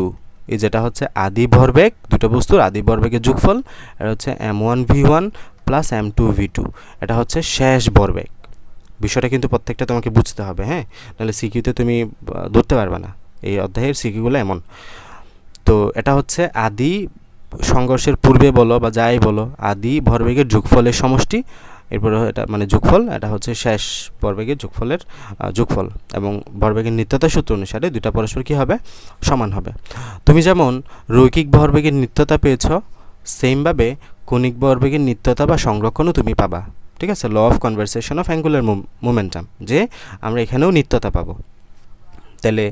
এই যেটা হচ্ছে আদি ভরবেগ, দুটো বস্তুর আদি ভরবেগের যোগফল। এটা হচ্ছে m1 v1 plus m2 v2, এটা হচ্ছে শেষ ভরবেগ। বিষয়টা কিন্তু প্রত্যেকটা তোমাকে বুঝতে হবে, হ্যাঁ, নাহলে সিকিউতে তুমি ধরতে পারবে না। এই অধ্যায়ের সিকিউগুলো এমন। তো এটা হচ্ছে আদি সংঘর্ষের পূর্বে বলো বা যাই বলো, আদি ভরবেগের যোগফলের সমষ্টি, এরপরে এটা মানে যোগফল, এটা হচ্ছে শেষ ভরবেগের যোগফলের যোগফল। এবং ভরবেগের নিত্যতা সূত্র অনুসারে দুইটা পরস্পর কী হবে? সমান হবে। তুমি যেমন রৈখিক ভরবেগের নিত্যতা পেয়েছ, সেমভাবে কণিক ভরবেগের নিত্যতা বা সংরক্ষণও তুমি পাবা। ঠিক আছে, law of conversation of angular momentum, যে আমরা এখানেও নিত্যতা পাবো। তাহলে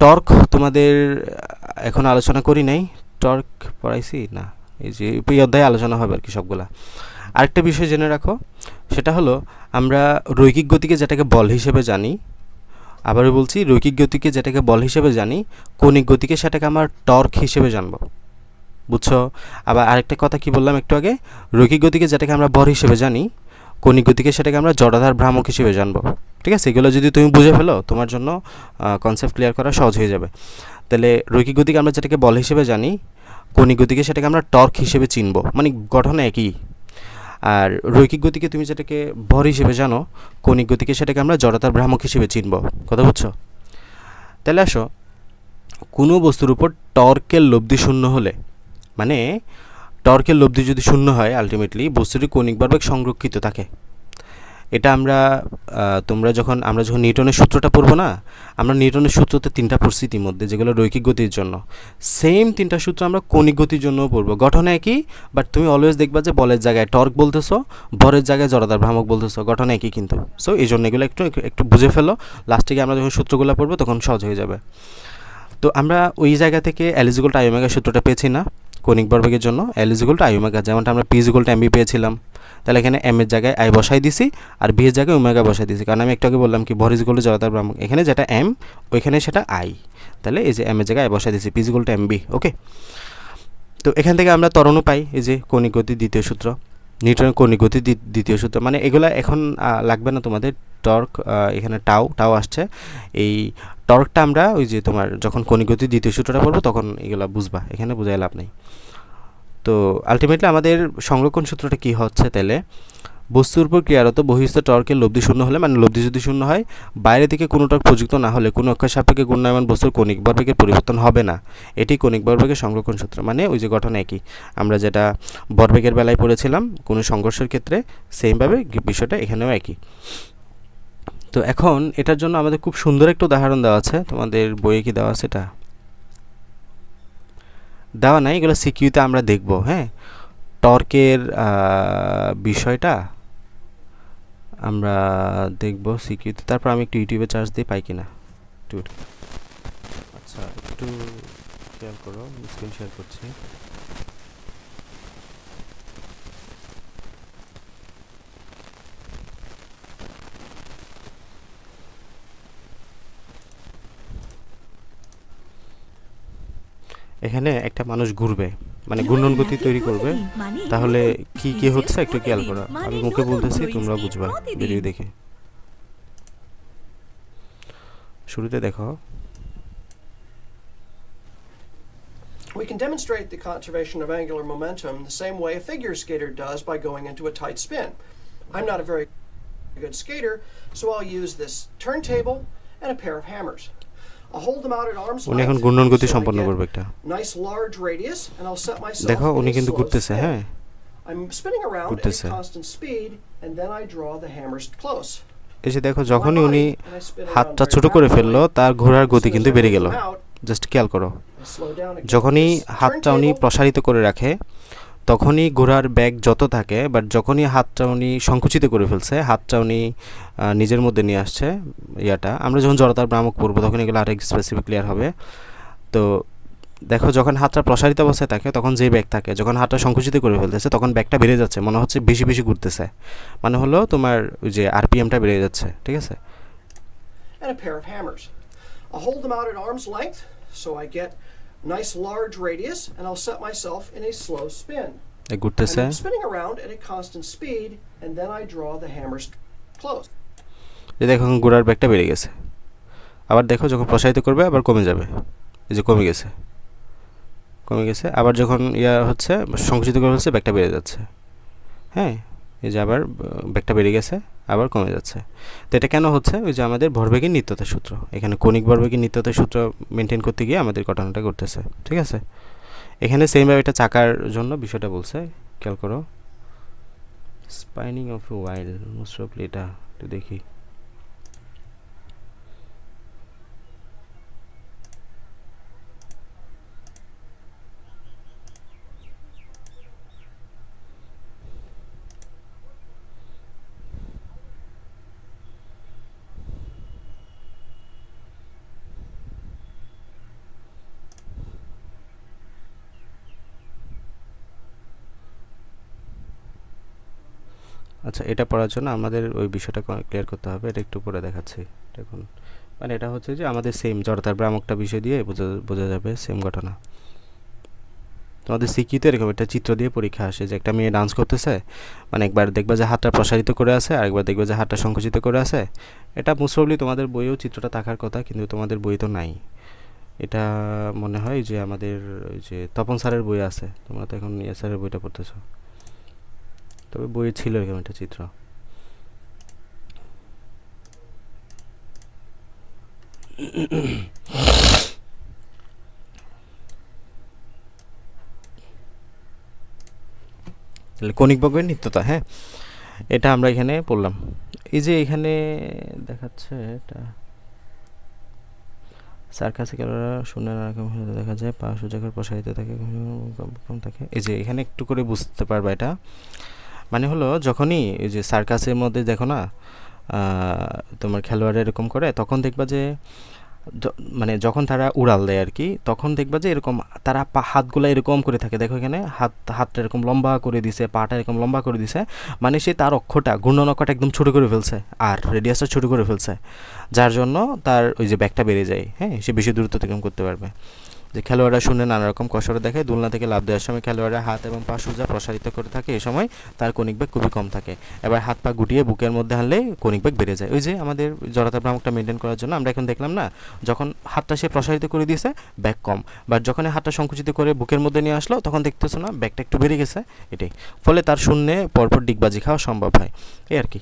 টর্ক তোমাদের এখন আলোচনা করি নাই, টর্ক পড়াইছি না, এই যে এই অধ্যায়ে আলোচনা হবে আর কি সবগুলা। আরেকটা বিষয় জেনে রাখো, সেটা হলো আমরা রৈখিক গতিকে যেটাকে বল হিসেবে জানি, আবারও বলছি, রৈখিক গতিকে যেটাকে বল হিসেবে জানি, কণিক গতিকে সেটাকে আমরা টর্ক হিসেবে জানবো, বুঝছো? আবার আরেকটা কথা কি বললাম একটু আগে, রৈখিক গতিকে যেটাকে আমরা ভর হিসেবে জানি, কণিক গতিকে সেটাকে আমরা জড়তার ভ্রামক হিসেবে জানবো। ঠিক আছে, এগুলো যদি তুমি বুঝে ফেলো, তোমার জন্য কনসেপ্ট ক্লিয়ার করা সহজ হয়ে যাবে। তাহলে রৈখিক গতিকে আমরা যেটাকে বল হিসেবে জানি, কণিক গতিকে সেটাকে আমরা টর্ক হিসেবে চিনবো, মানে গঠন একই। আর রৈখিক গতিকে তুমি যেটাকে ভর হিসেবে জানো, কণিক গতিকে সেটাকে আমরা জড়তার ভ্রামক হিসেবে চিনবো। কথা বুঝছো? তাহলে আসো, কোনো বস্তুর উপর টর্কের লব্ধি শূন্য হলে, মানে টর্কের লব্ধি যদি শূন্য হয়, আলটিমেটলি বস্তুটি কণিক ভরবেগ সংরক্ষিত থাকে। এটা আমরা আমরা যখন নিউটনের সূত্রটা পড়বো না, আমরা নিউটনের সূত্রতে তিনটা পড়ছি ইতিমধ্যে, যেগুলো রৈখিক গতির জন্য। সেম তিনটা সূত্র আমরা কণিক গতির জন্যও পড়বো। গঠন একই, বাট তুমি অলওয়েজ দেখবা যে বলের জায়গায় টর্ক বলতেছো, ভরের জায়গায় জড়তার ভ্রামক বলতেছো, গঠন একই কিন্তু। সো এই জন্য এগুলো একটু বুঝে ফেলো, লাস্টে গিয়ে আমরা যখন সূত্রগুলো পড়বো তখন সহজ হয়ে যাবে। তো আমরা ওই জায়গা থেকে L = I ওমেগা সূত্রটা পেয়েছি না কণিক ভরবেগের জন্য? L = I ওমেগা, যেমনটা আমরা P = mv পেয়েছিলাম। তাহলে এখানে m এর জায়গায় I বসাই দিছি আর b এর জায়গায় ওমেগা বসাই দিছি, কারণ আমি একটু আগে বললাম কি ভর = জড়তার ভ্রামক, এখানে যেটা m ওইখানে সেটা I। তাহলে এই যে m এর জায়গায় I বসাই দিছি, P = mv। ওকে, তো এখান থেকে আমরা ত্বরণও পাই, এই যে কণিক গতির দ্বিতীয় সূত্র, নিউটনের কণিক গতির দ্বিতীয় সূত্র। মানে এগুলা এখন লাগবে না তোমাদের। টর্ক, এখানে টাও আসছে, এই টর্কটা আমরা ওই যে তোমার যখন কণিক গতির দ্বিতীয় সূত্রটা পড়বো তখন এগুলো বুঝবা, এখানে বোঝায় লাভ নেই। তো আলটিমেটলি আমাদের সংরক্ষণ সূত্রটা কি হচ্ছে? তাহলে বস্তুর উপর ক্রিয়ারত বহিস্থ টর্কের লব্ধি শূন্য হলে, মানে লব্ধি যদি শূন্য হয়, বাইরে থেকে কোনো টর্ক প্রযুক্ত না হলে কোনো অক্ষের সাপেক্ষে ঘূর্ণায়মান বস্তুর কণিক ভরবেগের পরিবর্তন হবে না। এটি কণিক ভরবেগের সংরক্ষণ সূত্র। মানে ওই যে গঠন একই, আমরা যেটা ভরবেগের বেলায় পড়েছিলাম কোনো সংঘর্ষের ক্ষেত্রে, সেমভাবে বিষয়টা এখানেও একই। তো এখন এটার জন্য আমাদের খুব সুন্দর একটা উদাহরণ দেওয়া আছে, তোমাদের বইয়ে কি দেওয়া আছে? এটা দেওয়া নাই, এগুলো সিকিউতে আমরা দেখব। হ্যাঁ, টর্কের বিষয়টা আমরা দেখব সিকিউতে, তারপর আমি একটু ইউটিউবে চার্জ দিয়ে পাই কিনা একটু। আচ্ছা, একটু খেয়াল করো, স্ক্রিন শেয়ার করছি। এখানে একটা মানুষ ঘুরবে, মানে ঘূর্ণন গতি তৈরি করবে, তাহলে কি কি হচ্ছে একটু খেয়াল করো। আমি মুখে বলতেছি, তোমরা বুঝবা ভিডিও দেখে। শুরুতে দেখো, We can demonstrate the conservation of angular momentum the same way a figure skater does by going into a tight spin. I'm not a very good skater, so I'll use this turntable and a pair of hammers. I'll hold them out at arm's উনি এখন length ঘূর্ণন গতি so I সম্পন্ন get করবে একটা nice large radius, and I'll set myself দেখো in উনি a কিন্তু slow ঘুরতেছে spin. হ্যাঁ I'm spinning around at ঘুরতেছে a constant speed, and then I draw the hammers close. এই যে দেখো যখনই উনি And I spin around হাতটা very ছোট করে ফেললো rapidly. তার ঘোরার As গতি soon as কিন্তু I বেড়ে move গেল them out, জাস্ট খেয়াল করো I slow down again. যখনই This হাতটা উনি turntable প্রসারিত করে রাখে তখনই ঘোড়ার ব্যাগ যত থাকে বাট যখনই হাতটা উনি সংকুচিত করে ফেলছে হাতটা উনি নিজের মধ্যে নিয়ে আসছে ইয়াটা আমরা যখন জড়তার ভ্রামক পড়বো তখন এগুলো আরেক স্পেসিফিক ক্লিয়ার হবে তো দেখো যখন হাতটা প্রসারিত অবস্থায় থাকে তখন যে ব্যাগ থাকে যখন হাতটা সংকুচিত করে ফেলতেছে তখন ব্যাগটা বেড়ে যাচ্ছে মনে হচ্ছে বেশি বেশি ঘুরতেছে মানে হলো তোমার ওই যে আরপিএমটা বেড়ে যাচ্ছে ঠিক আছে and a pair of hammers. I'll hold them out at arm's length so I get nice large radius, and I'll set myself in a slow spin. ঘুরতেছে I'm spinning around at a constant speed, and then I draw the hammers close. যে দেখো এখন ঘোড়ার ব্যাগটা বেড়ে গেছে আবার দেখো যখন প্রসারিত করবে আবার কমে যাবে এই যে কমে গেছে আবার যখন ইয়া হচ্ছে সংকুচিত করে ফেলছে ব্যাগটা বেড়ে যাচ্ছে হ্যাঁ এই যে আবার ব্যাগটা বেড়ে গেছে আবার কমে যাচ্ছে তো এটা কেন হচ্ছে ওই যে আমাদের ভরবেগের নিত্যতার সূত্র এখানে কণিক ভরবেগের নিত্যতার সূত্র মেনটেন করতে গিয়ে আমাদের ঘটনাটা ঘটতেছে ঠিক আছে এখানে সেমভাবে এটা চাকার জন্য বিষয়টা বলছে খেয়াল করো spinning of A while most probably এটা একটু দেখি আচ্ছা এটা পড়ার জন্য আমাদের ওই বিষয়টা ক্লিয়ার করতে হবে এটা একটু পরে দেখাচ্ছি দেখুন মানে এটা হচ্ছে যে আমাদের সেম জড়তার ভ্রামকটা বিষয় দিয়ে বোঝা যাবে সেম ঘটনা তোমাদের সিকিতে এরকম একটা চিত্র দিয়ে পরীক্ষা আসে যে একটা মেয়ে ডান্স করতেছে মানে একবার দেখবে যে হাতটা প্রসারিত করে আছে আরেকবার দেখবে যে হাতটা সংকুচিত করে আছে এটা মোস্ট প্রবলি তোমাদের বইয়েও চিত্রটা থাকার কথা কিন্তু তোমাদের বই তো নাই এটা মনে হয় যে আমাদের ওই যে তপন স্যারের বই আছে তোমরা তো এখন ইয়ে স্যারের বইটা পড়তেছো তবে বইয়ে ছিল এরকম একটা চিত্র তাহলে কণিক ভরবেগের নিত্যতা হ্যাঁ এটা আমরা এখানে পড়লাম এই যে এখানে দেখাচ্ছে এটা সার্কাসে ক্যালোরা শূন্য রকম দেখা যায় পা সোজা করে প্রসারিত থাকে কম থাকে এই যে এখানে একটু করে বুঝতে পারবা এটা মানে হলো যখনই এই যে সার্কাসের মধ্যে দেখো না তোমার খেলোয়াড় এরকম করে তখন দেখবা যে মানে যখন তারা উড়াল দেয় আর কি তখন দেখবা যে এরকম তারা হাতগুলো এরকম করে থাকে দেখো এখানে হাতটা এরকম লম্বা করে দিছে পাটা এরকম লম্বা করে দিছে মানে সে তার অক্ষটা ঘূর্ণন অক্ষটা একদম ছোটো করে ফেলছে আর রেডিয়াসটা ছোটো করে ফেলছে যার জন্য তার ওই যে ব্যাগটা বেড়ে যায় হ্যাঁ সে বেশি দূরত্ব অতিক্রম করতে পারবে যে খেলোয়াড়রা শুনে নানা রকম কসরত দেখায় দোলনা থেকে লাফ দেওয়ার সময় খেলোয়াড়রা হাত এবং পা সোজা প্রসারিত করে থাকে এই সময় তার কণিক বেগ খুবই কম থাকে এবার হাত পা গুটিয়ে বুকের মধ্যে আনলে কণিক বেগ বেড়ে যায় ওই যে আমাদের জড়তা ভ্রামকটা মেনটেন করার জন্য আমরা এখন দেখলাম না যখন হাতটা সে প্রসারিত করে দিয়েছে ব্যাগ কম বাট যখন হাতটা সংকুচিত করে বুকের মধ্যে নিয়ে আসলো তখন দেখতেছো না ব্যাগটা একটু বেড়ে গেছে এটাই ফলে তার শূন্যে পরপর ডিগবাজি খাওয়া সম্ভব হয় এই আর কি